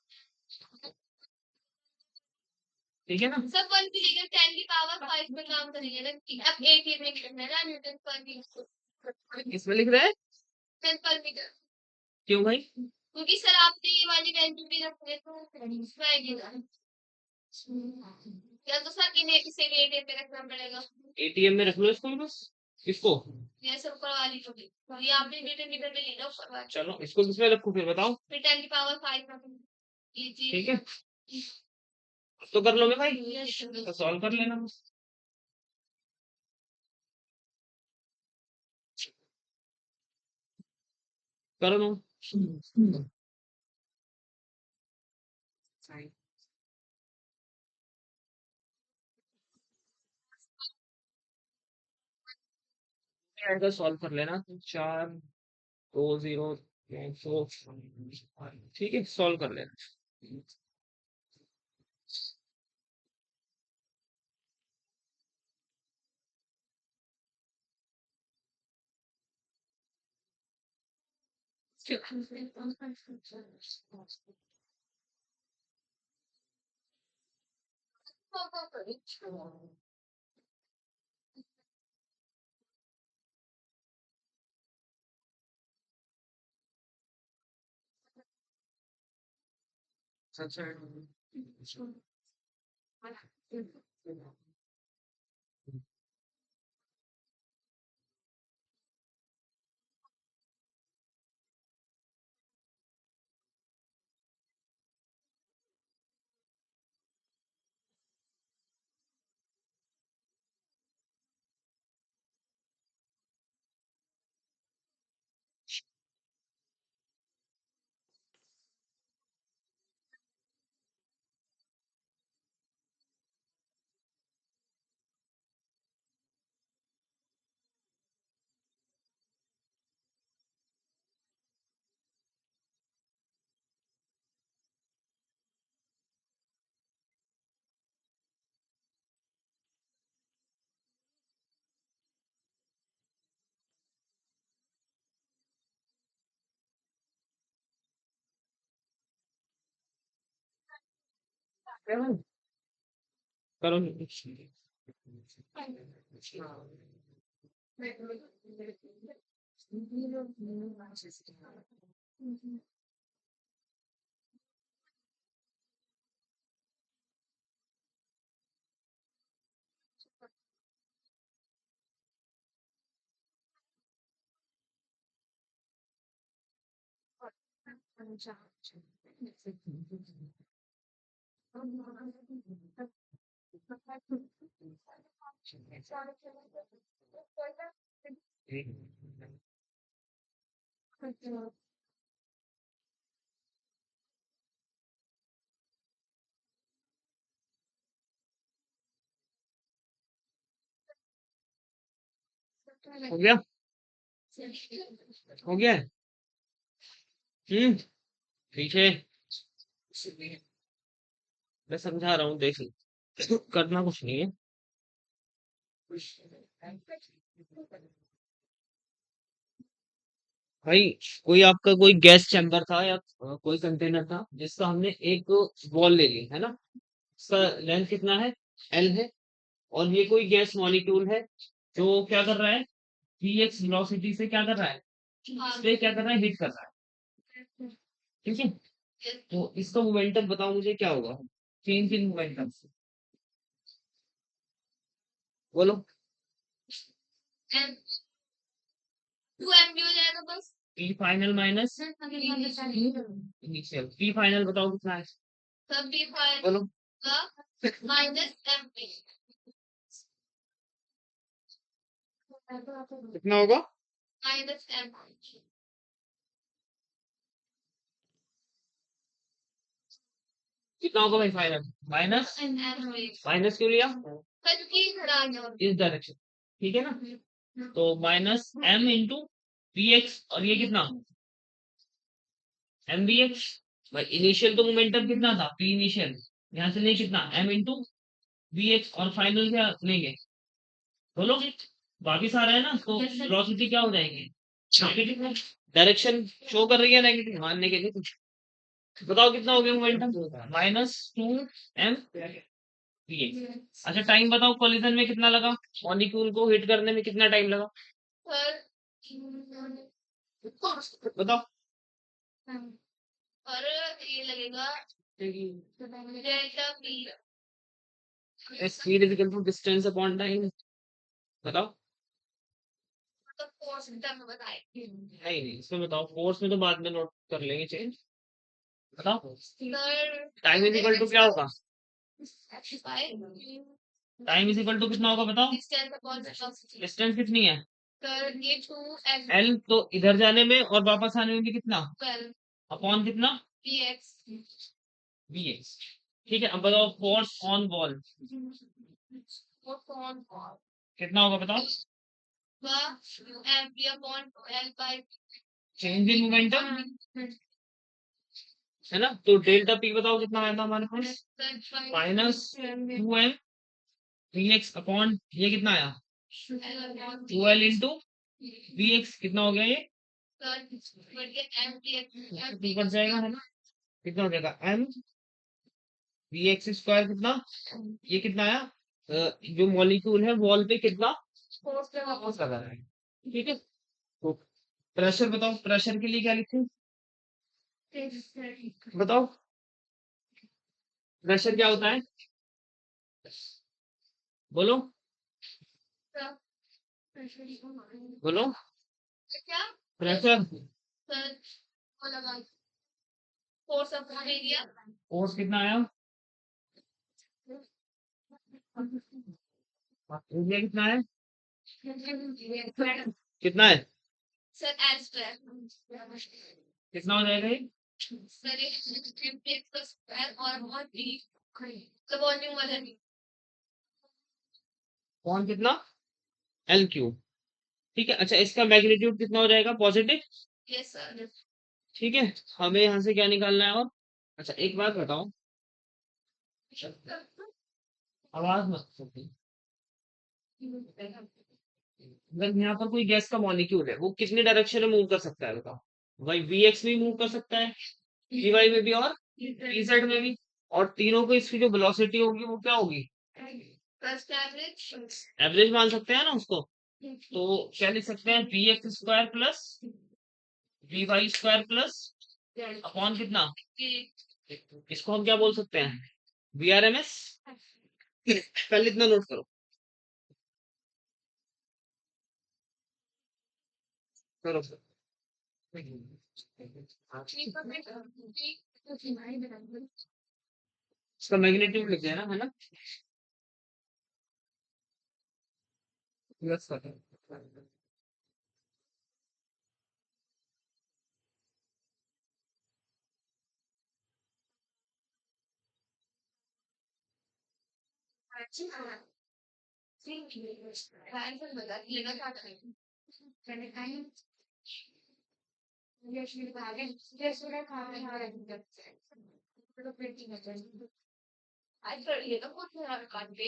ठीक है ना। सब 1 की जगह 10 की पावर 5 में काम करेंगे ना, अब 8 में करना है ना, न्यूटन पर मीटर, इसमें लिख रहे हैं 10 पर मीटर, क्यों भाई, क्योंकि सर आपने ये वाली वैल्यू भी रख ले तो इसमें आएगी ना, या तो सर इन्हें इसे एटीएम पे रखना पड़ेगा, एटीएम में रख लो इसको भी बस, किसको, ये सब ऊपर वाली को भी, ये आपने न्यूटन मीटर में लेना ऊपर वाली, चलो इसको किसमें रखूं फिर बताओ, फिर 10 की पावर 5 रखना, ये चीज ठीक है, तो कर लोगे भाई, तो सॉल्व कर लेना। करो ना। ऐसा सॉल्व कर लेना। 4 2 0 4 ठीक है, सॉल्व कर लेना। करो। हो गया, हो गया है? ठीक है, मैं समझा रहा हूँ, देख लो। करना कुछ नहीं है। भाई, कोई आपका कोई गैस चैम्बर था या कोई कंटेनर था जिसका हमने एक वॉल ले ली है ना। इसका लेंथ कितना है? एल है। और ये कोई गैस मॉलिक्यूल है जो क्या कर रहा है? px वेलोसिटी से क्या कर रहा है? इस पे क्या कर रहा है? हिट कर रहा है। ठीक है, तो इसका मोमेंटम बताओ मुझे क्या होगा? चेंज इन मोमेंटम बोलो। टू एम बी हो जाएगा बस। P final minus initial. P final बताओ कितना है? सब बी फाइनल बोलो। का माइनस एम बी कितना होगा? माइनस एम कितना होगा भाई final? Minus. M B minus क्यों लिया? कल की खड़ा आ गया। इस डायरेक्शन, ठीक है ना। तो minus m into p x, और ये कितना? M b x. भाई इनिशियल तो मोमेंटम कितना था? P initial. यहाँ से नहीं, कितना? एम इंटू बी एक्स, और फाइनल क्या लेंगे? बोलो। वापिस आ रहा है ना, तो वेलोसिटी क्या हो जाएगी? डायरेक्शन शो कर रही है नेगेटिव, मानने के लिए। बताओ कितना हो गया मोमेंटम? -2 m ये। अच्छा, टाइम बताओ, कोलिजन में कितना लगा? मॉलिक्यूल को हिट करने में कितना टाइम लगा? बताओ। और ये लगेगा delta p speed is equal to distance upon time. बताओ। तो फोर्स टर्म बताए। नहीं नहीं, इसमें बताओ, फोर्स में तो बाद में नोट कर लेंगे चेंज। बताओ। Sir time is equal to क्या होगा? By time is equal to कितना होगा बताओ? Distance upon velocity. डिस्टेंस कितनी है? सर ये 2 एल तो इधर जाने में और वापस आने में भी कितना 12 अपॉन कितना px वी एक्स। ठीक है, अब बताओ फोर्स ऑन बॉल और कौन कौन कितना होगा बताओ। M p upon l by change in momentum है ना, तो डेल्टा पी बताओ कितना आया था हमारे पास minus 2m V X upon ये कितना आया 2l इंटू वी एक्स कितना हो गया ये ऊपर जाएगा है ना, कितना हो जाएगा m वी एक्स स्क्वायर कितना ये कितना आया जो मॉलिक्यूल है वॉल पे कितना फोर्स लगा रहा है। ठीक है, तो प्रेशर बताओ, प्रेशर के लिए क्या लिखें बताओ, प्रेशर क्या होता है बोलो बोलो क्या प्रेशर सर वो लगा फोर्स अपॉन एरिया फोर्स कितना आया एरिया कितना है कितना है सर एल स्क्वायर कितना हो जाएगा ये सर ये प्लस स्क्वायर और बहुत बी तो वॉल्यूम वाला भी कौन कितना एल क्यूब। ठीक है, अच्छा इसका मैग्नीट्यूड कितना हो जाएगा पॉजिटिव। यस सर ठीक है, हमें यहाँ से क्या निकालना है और अच्छा एक बात बताओ, आवाज मत सुनती। अगर यहाँ पर कोई गैस का मॉलिक्यूल है वो कितने डायरेक्शन में मूव कर सकता है बताओ। भाई वी एक्स में मूव कर सकता है, वी वाई में भी और वी जेड में भी, और तीनों को इसकी जो वेलोसिटी होगी वो क्या होगी फर्स्ट एवरेज एवरेज मान सकते हैं ना उसको। तो क्या लिख सकते हैं v x square plus v y square plus upon कितना, इसको हम क्या बोल सकते हैं वी आर एम एस। पहले इतना नोट करो, करो इसका मैग्नीट्यूड लिख देना है ना। Yes sir. बता दिएगा क्या करेंगे आज कर लिए तो कुछ काट पे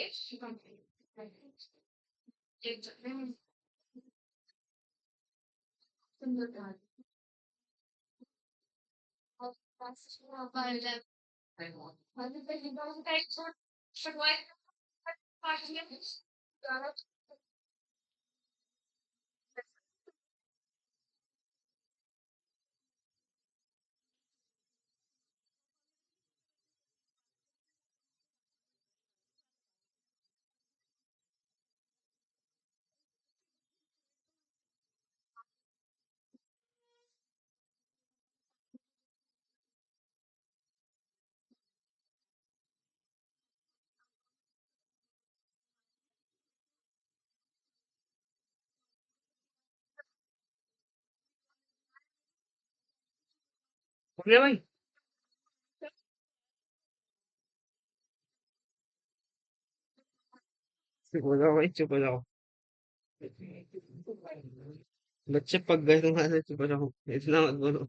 हो गया भाई, चुप हो जाओ भाई, चुप हो जाओ, बच्चे पक गए तुम्हारे, चुप हो जाओ, इतना मत बोलो।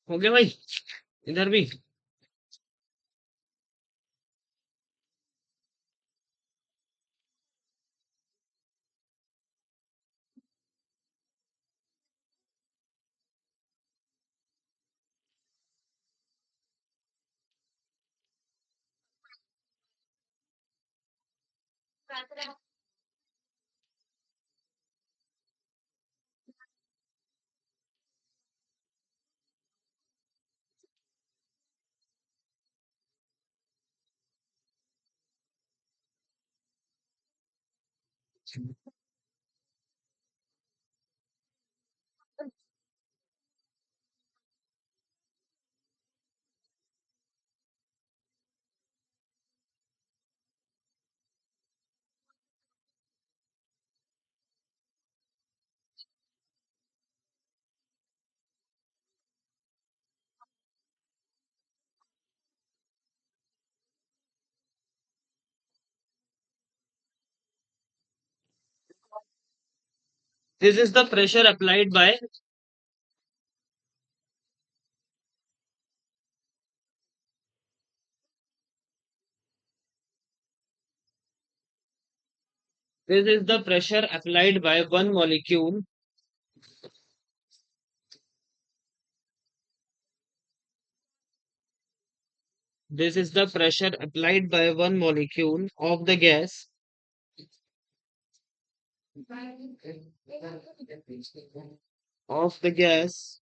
हो गया भाई, इधर भी। This is the pressure applied by this is the pressure applied by one molecule. This is the pressure applied by one molecule of the gas of the gas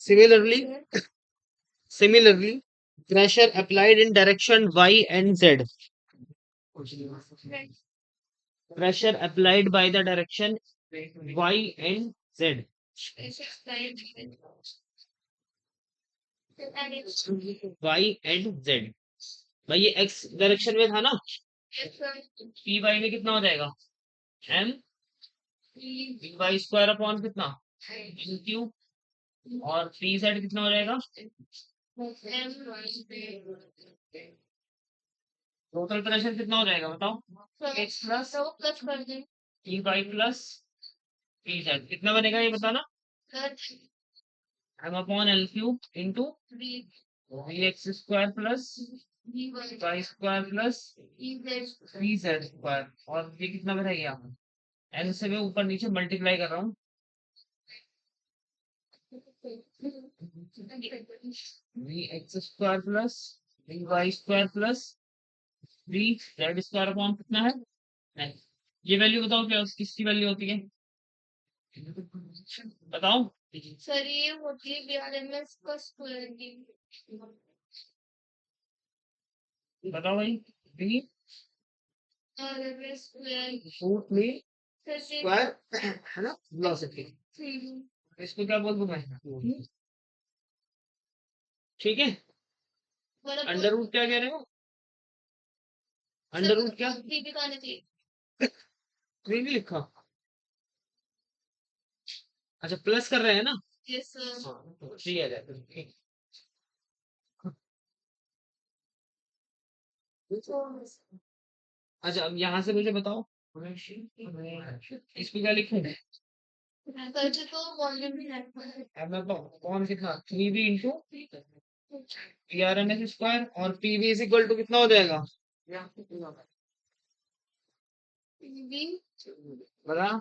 similarly similarly pressure applied in direction y and z. Pressure applied by the direction y and z. Y and z. भाई ये x direction में था ना, P Y में कितना हो जाएगा, m y square upon कितना क्यू, और पी जेड कितना हो जाएगा, टोटल प्रेशर कितना हो जाएगा बताओ, x plus p y plus p z कितना बनेगा ये बताना, m upon l cube into v x square plus y square plus p z square, और ये कितना बनेगा, एन से मैं ऊपर नीचे मल्टीप्लाई कर रहा हूँ, v x square plus v y square plus v z square upon कितना है 9। ये वैल्यू बताओ क्या किसकी वैल्यू होती है, बताओ। सर ये होती है बीआरएमएस का स्क्वायर की। बताओ भाई, बी आरएमएस स्क्वायर रूट में स्क्वायर है ना, वेलोसिटी, इसको क्या बोल दूं मैं, ठीक है। अंडर रूट क्या कह रहे हो, अंडर रूट क्या, थ्री भी लिखा, अच्छा प्लस कर रहे हैं ना, यस सर। हाँ, थ्री आ जाएगा, ठीक। अच्छा अब यहाँ से मुझे बताओ इस पे क्या लिखूं, सर तो वॉल्यूम भी है। अब मैं कौन कितना, three B into P R M S square, और P V is equal to कितना हो जाएगा, बी बता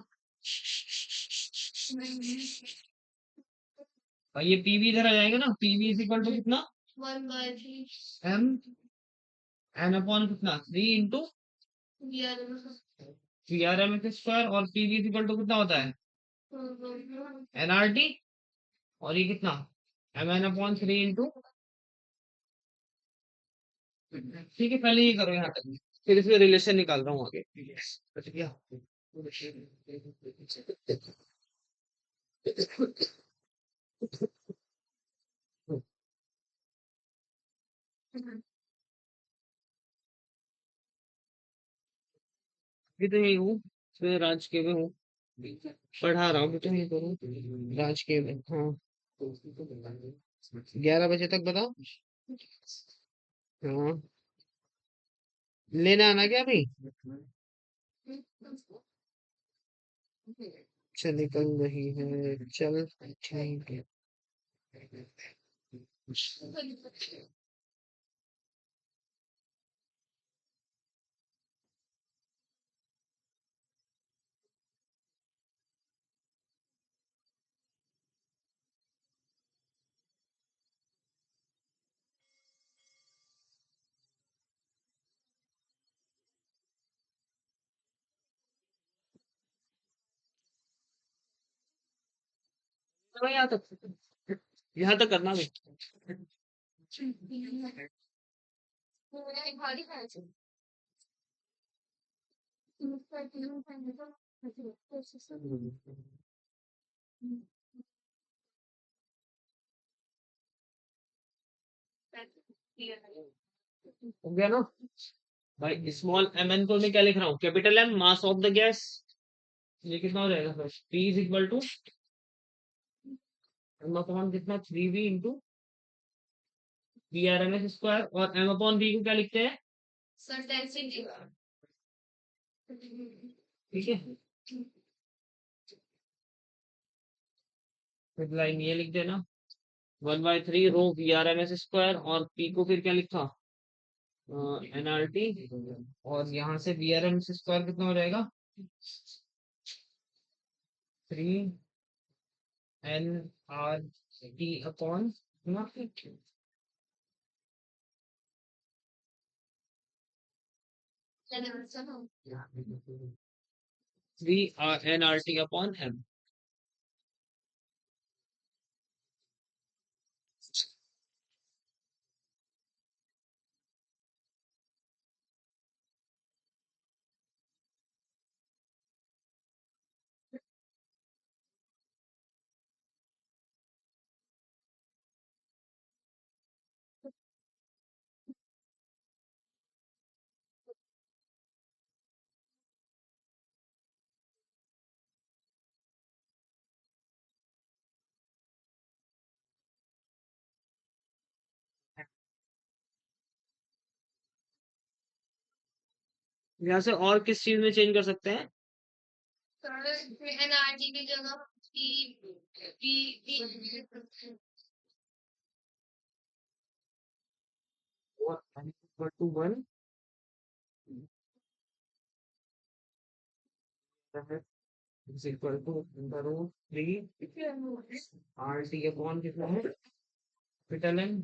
भाई, ये पीवी इधर आ जाएगा ना, पीवी इज इक्वल टू कितना, 1/3 एम एन अपॉन कितना three into BRMS P R M S square, और पीवी इज इक्वल टू कितना होता है एन आर टी, और ये कितना M N upon three into, ठीक है पहले ये करो यहाँ तक, फिर इसमें रिलेशन निकाल रहा हूँ आगे, अच्छा क्या, अभी तो यही हूँ, इसमें राज के में हूँ, पढ़ा रहा हूँ, अभी तो यही करूँ राज के में, हाँ 11 बजे तक बताओ। हाँ, लेने आना क्या अभी? अच्छा, निकल रही है, चल ठीक है। चलो यहाँ तक करना भी। हो गया ना भाई? स्मॉल एम एन को मैं क्या लिख रहा हूँ? Capital M, mass of the gas. ये कितना हो जाएगा फिर? P is equal to M upon कितना, 3v into B R M S square. और एम अपॉन बी को क्या लिखते हैं? Sir density. ठीक है, फिर लाइन ये लिख देना, 1/3 rho V R M S square. और पी को फिर क्या लिखा? N R T. और यहाँ से we R M S square कितना हो जाएगा? 3 NRT upon 3 NRT upon m. यहाँ से और किस चीज में चेंज कर सकते हैं? एनआरजी की जगह p 1 is equal to the root 3 RT upon कितना है? Capital M.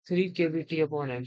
Three KBT upon m.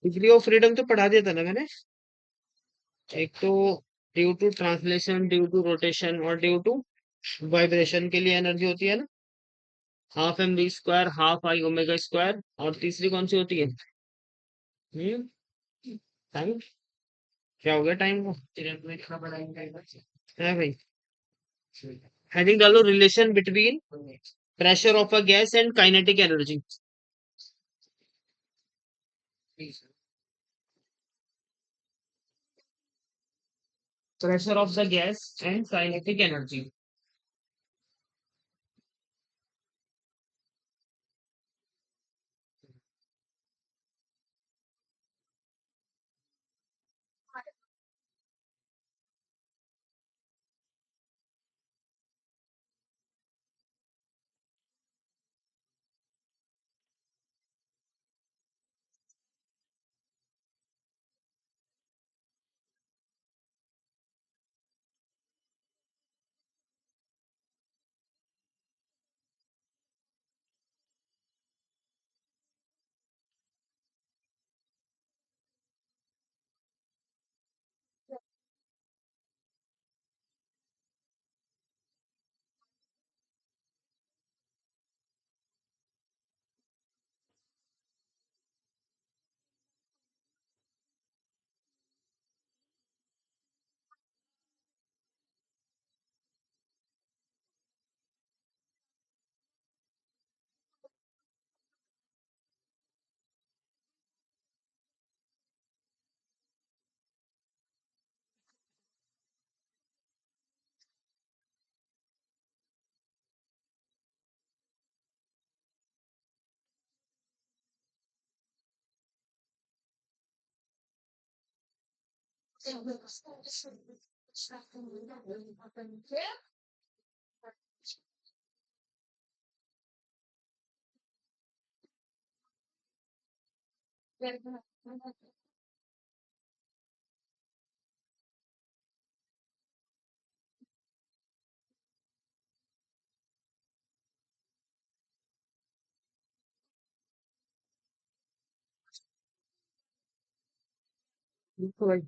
Degree of freedom तो पढ़ा दिया था ना मैंने। एक तो due to translation, due to rotation और ड्यू टू वाइब्रेशन के लिए एनर्जी होती है ना, half m v square, half I omega square. और तीसरी कौन सी होती है? टाइम। क्या हो गया टाइम को? है भाई। हेडिंग डालो, relation between pressure of a gas and kinetic energy. Pressure of the gas and kinetic energy. तो भाई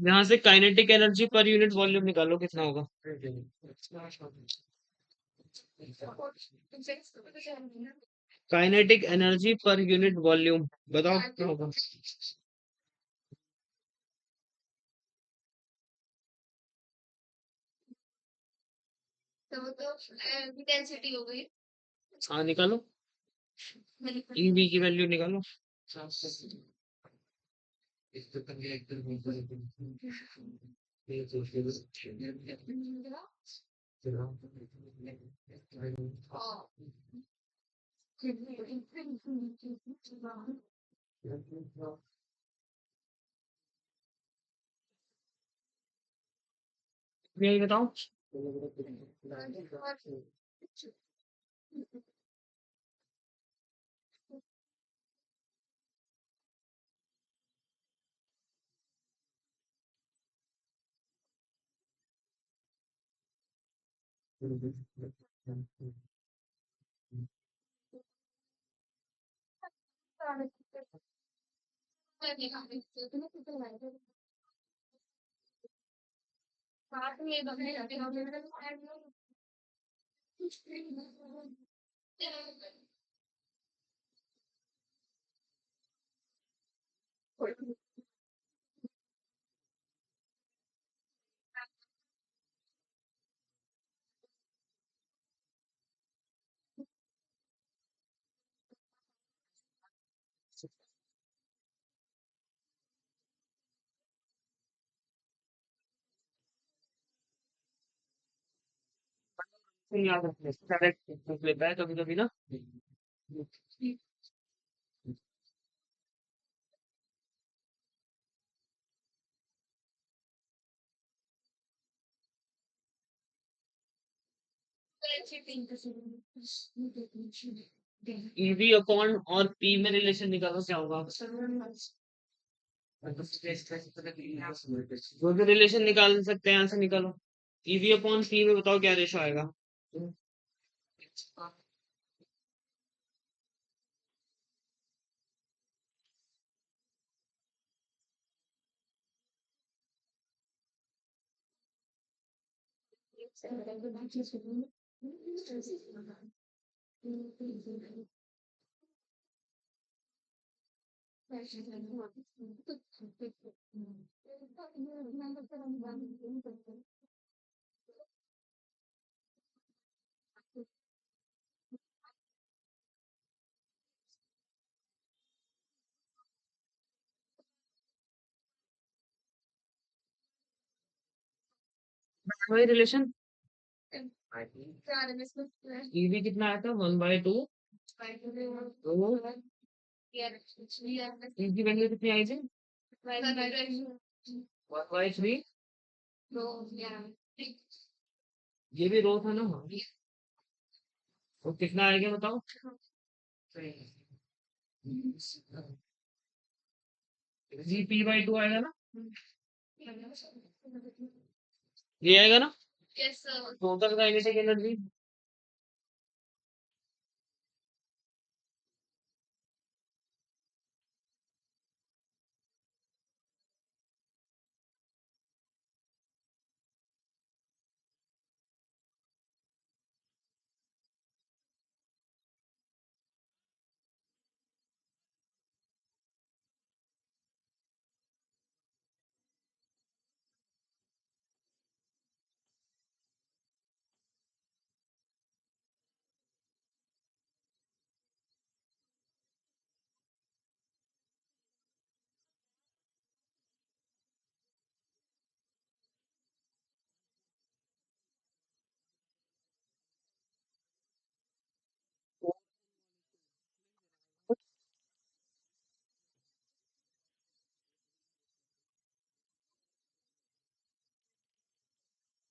यहाँ से kinetic energy per unit volume निकालो कितना होगा। Kinetic energy per unit volume बताओ कितना होगा। तो इंटेंसिटी हो गई। हाँ निकालो, ईवी की वैल्यू निकालो। यही बताओ। याद रखना करेक्ट पूछ लेता है कभी कभी ना। ईवी अपॉन और पी में रिलेशन निकालो क्या होगा। जो भी रिलेशन निकाल सकते हैं यहाँ से निकालो। ईवी अपॉन पी में बताओ क्या रेशो आएगा। वही रिलेशन। ईवी कितना आया था 1/2 तो पी की वैल्यू कितनी आई थी 1/3। ये भी रो था ना। तो कितना आएगा बताओ। जी P/2 आएगा ना। ये आएगा ना total kinetic energy.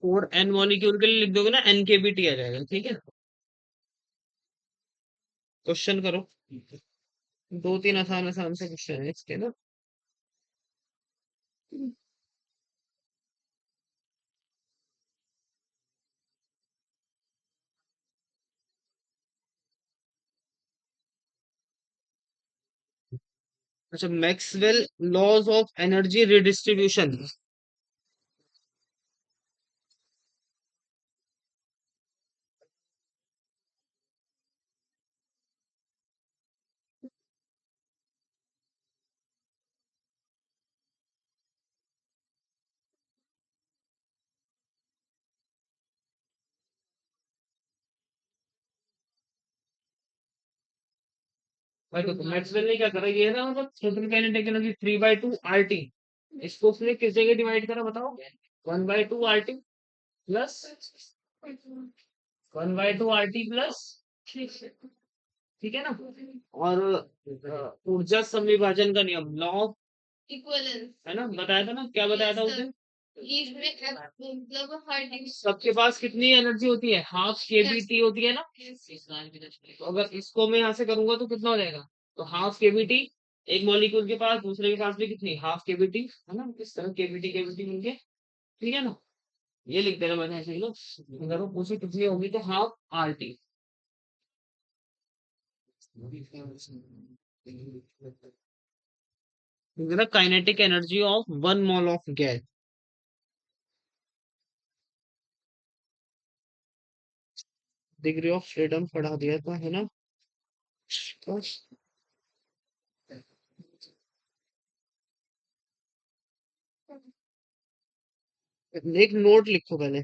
Four n molecule के लिए लिख दोगे ना, एनकेबीटी आ जाएगा, ठीक है। क्वेश्चन करो, दो तीन आसान आसान से क्वेश्चन है इसके ना। अच्छा, Maxwell laws of energy redistribution. भाई देखो, मैक्सवेल ने क्या करा, ये है ना, मतलब टोटल काइनेटिक एनर्जी 3/2 RT, इसको उसने किस जगह डिवाइड करा बताओ, 1/2 RT प्लस 1/2 RT प्लस, ठीक है ना। और ऊर्जा संविभाजन का नियम, लॉ ऑफ, इक्वलेंस, है ना, बताया था ना, क्या बताया था यस उसने। सर, इसमें मतलब हर सबके पास कितनी एनर्जी होती है, हाफ केबीटी होती है ना। तो अगर इसको मैं यहाँ से करूंगा तो कितना हो जाएगा, तो हाफ केबीटी, एक मॉलिक्यूल के पास दूसरे के पास भी कितनी, हाफ केबीटी, है ना, इस तरह केबीटी केबीटी मिलके, ठीक है ना। ये लिख देना मैंने ऐसे ही ना, अगर वो पूछे कितनी होगी तो half RT। Kinetic energy of 1 mole of gas, degree of freedom पढ़ा दिया था, है ना। तो एक नोट लिखो पहले।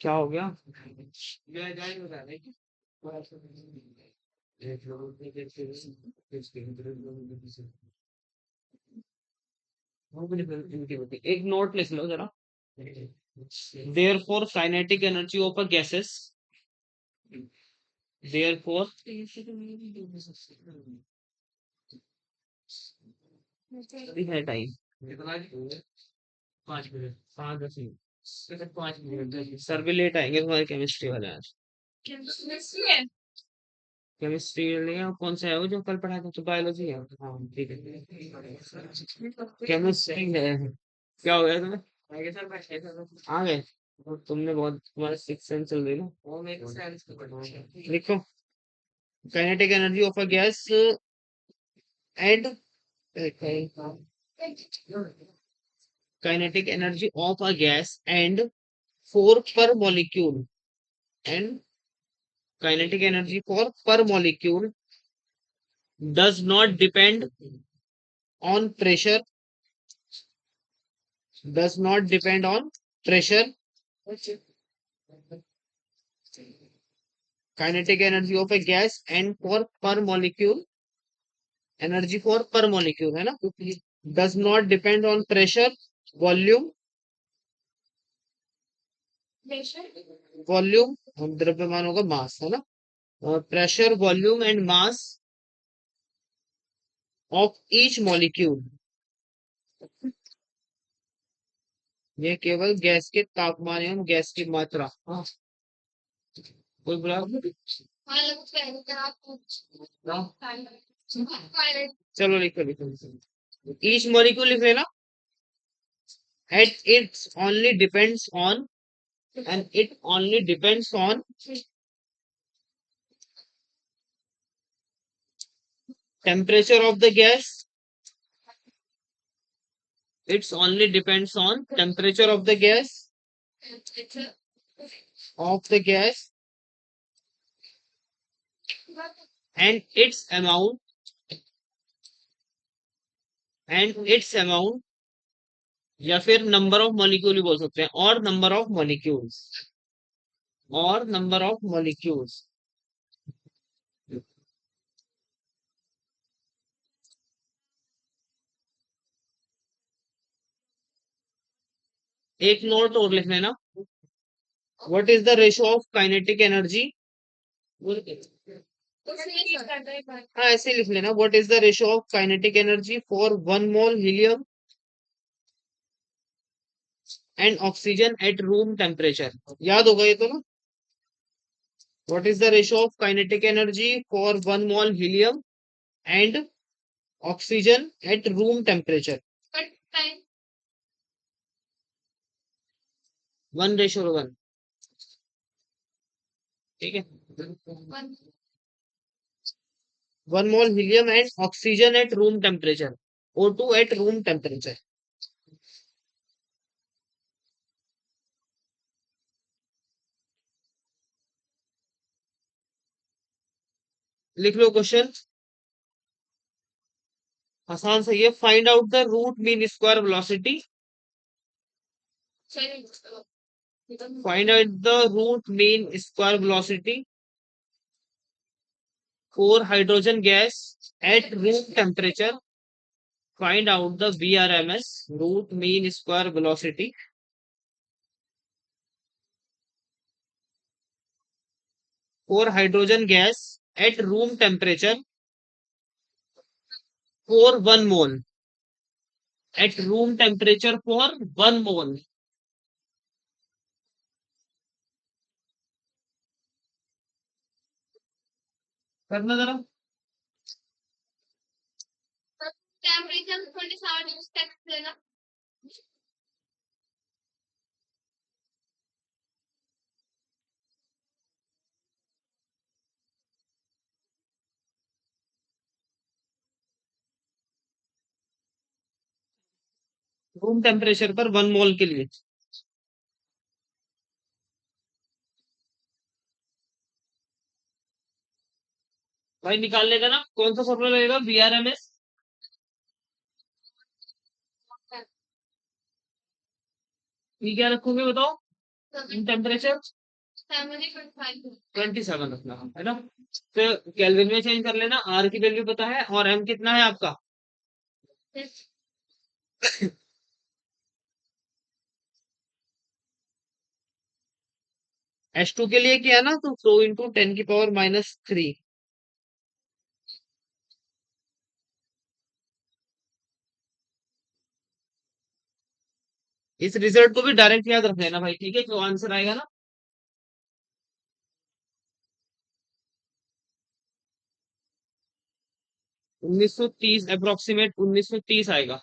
क्या हो गया। एक नोट लिख लो जरा। Therefore, kinetic energy of a gases. Therefore, अभी है टाइम, 5 मिनट, 5-10 मिनट, सिर्फ 5 मिनट। सर भी लेट आएंगे तुम्हारे केमिस्ट्री वाले आज। केमिस्ट्री नहीं है, कौन सा है वो जो कल पढ़ा था, तो बायोलॉजी है, हाँ ठीक है। केमिस्ट्री है। क्या हो गया तुम्हें, आ गए। और तुमने बहुत, तुम्हारा सिक्स सेंस चल रही ना। लिखो, kinetic energy of a gas and kinetic energy of a gas and 4 per molecule, and kinetic energy for per molecule does not depend on pressure, does not depend on pressure. Kinetic energy of a gas and for per molecule, energy for per molecule, है ना, does not depend on pressure, volume, volume, द्रव्यमान होगा मास, है ना, pressure, volume and mass of each molecule. ये केवल gas के तापमान एवं गैस की मात्रा। हाँ, कोई बुला, चलो लिखो लिखो। ईच मॉलिक्यूल लिख लेना, at its only depends on, and it only depends on temperature of the gas, it's only depends on temperature of the gas, of the gas and it's amount, and it's amount, या फिर number of molecule भी बोल सकते हैं, और number of molecules, और number of molecules. एक note और लिख लेना, what is the ratio of kinetic energy, हाँ ऐसे लिख लेना, what is the ratio of kinetic energy for 1 mole helium, and oxygen at room temperature. याद होगा ये तो ना. What is the ratio of kinetic energy for 1 mole helium and oxygen at room temperature? But time 1:1. ठीक है. 1. 1 mole helium and oxygen at room temperature. O2 at room temperature. लिख लो question. आसान सही है. Find out the root mean square velocity. Sorry. Find out the root mean square velocity for hydrogen gas at room temperature. Find out the VRMS, root mean square velocity for hydrogen gas at room temperature for 1 mole. At room temperature for 1 mole. करना जरा. Temperature 27 degrees तक देना. Room temperature पर 1 मोल के लिए. भाई निकाल लेगा ना. कौन सा फॉर्मूला लगेगा. VRMS. ये क्या रखोगे बताओ. टेम्परेचर 27 रखना है ना. तो केल्विन में चेंज कर लेना. आर की वैल्यू पता है और एम कितना है आपका. H2 के लिए किया ना तो 2 इंटू 10⁻³ इस रिजल्ट को भी डायरेक्ट याद रख लेना भाई. ठीक है. जो आंसर आएगा ना 1930 अप्रोक्सीमेट 1930 आएगा.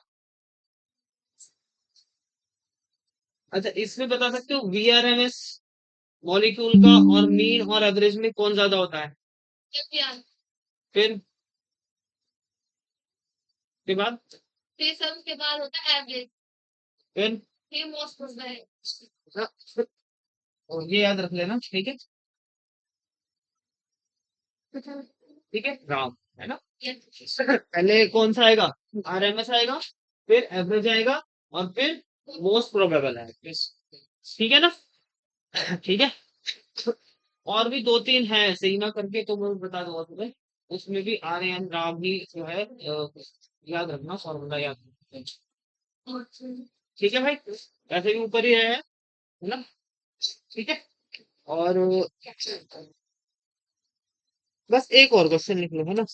अच्छा इसमें बता सकते हो VRMS मॉलिक्यूल का और मीन और एवरेज में कौन ज्यादा होता है. फिर के बाद के बाद होता है एवरेज. फिर ये मोस्ट होता है. हाँ, और ये याद रख लेना. ठीक है. ठीक है. राम है ना. पहले कौन सा आएगा. RMS आएगा. फिर एवरेज आएगा. और फिर मोस्ट प्रोबेबल है. ठीक है ना. ठीक है. और भी 2-3 है ऐसे ही ना करके तो मैं बता दूंगा तुम्हें. उसमें भी RN राम ही जो है याद रखना. फॉर्मूला याद रखना. ठीक है भाई. ऐसे भी ऊपर ही है ना. ठीक है. और बस एक और क्वेश्चन लिख लो है ना.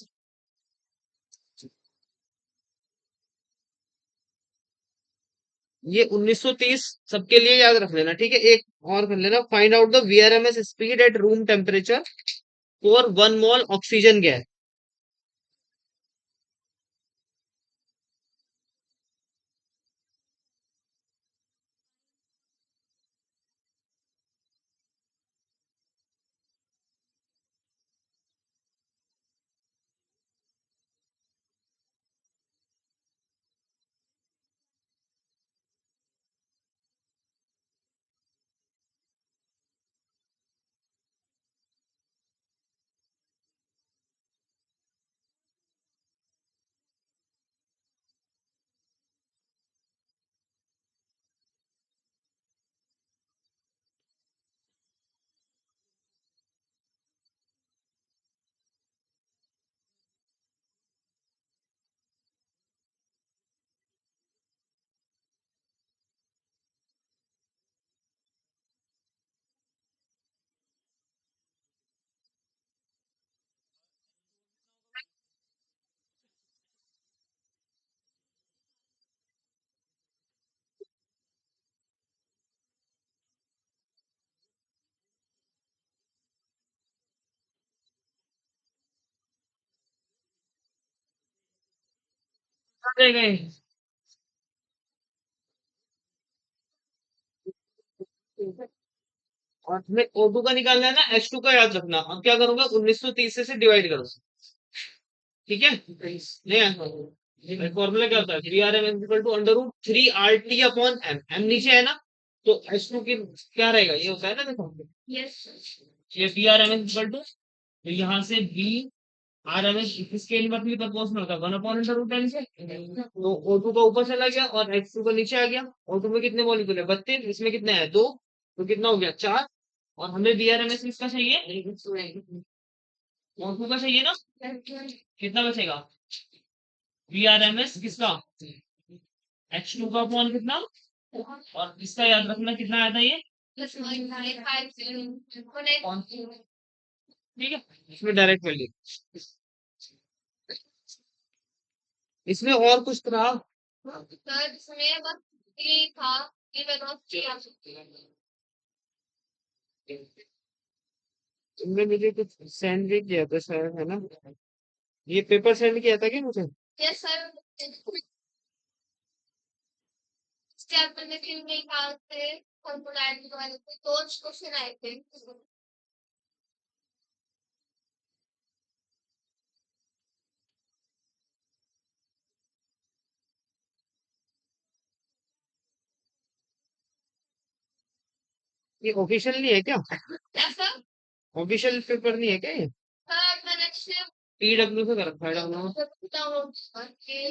ये 1930 सबके लिए याद रख लेना. ठीक है. एक और कर लेना. Find out the VRMS speed at room temperature for 1 mole oxygen gas. जाएगा ये? और हमें O2 का निकालना है ना, H2 का याद रखना। अब क्या करूंगा, 1930 से डिवाइड करूंगा। ठीक है, नहीं आंसर फॉर्मूला क्या होता है, v are m equal to under root 3 RT upon m. M नीचे है ना, तो H2 की क्या रहेगा, ये होता है ना, देखो यस ये v are m equal to, तो यहाँ से वी आर एम एस इसके इनवर्सली प्रोपोर्शनल था 1/√10 से, तो O2 का ऊपर चला गया और H2 का नीचे आ गया। O2 में कितने मॉलिक्यूल है, 32, इसमें कितने हैं, 2, तो कितना हो गया, 4। और हमें बी आर एम एस किसका चाहिए, O2 का चाहिए ना, कितना बचेगा, बी आर एम एस किसका, H2 का अपॉन कितना, और इसका याद रखना कितना आया था ये, प्लस वन फाइव कौन सी? ठीक है, इसमें डायरेक्ट वैल्यू। इसमें और कुछ था, सर इसमें बस ये था कि मैं तो किया तुमने मुझे कुछ सेंड भी किया था शायद, है ना, ये पेपर सेंड किया था क्या मुझे? यस सर स्टेप में फिर में कहा थे कंपोनेंट के बारे में दो क्वेश्चन आए थे ये ऑफिशियल नहीं है क्या, ऐसा ऑफिशियल पेपर नहीं है क्या ये, सर मैंने सिर्फ पीडब्ल्यू से कर रखा है डाउनलोड। डाउनलोड करके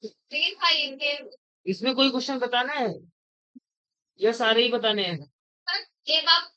लेकिन हाँ ये इसमें कोई क्वेश्चन बताना है या सारे ही बताने हैं? सर एक बात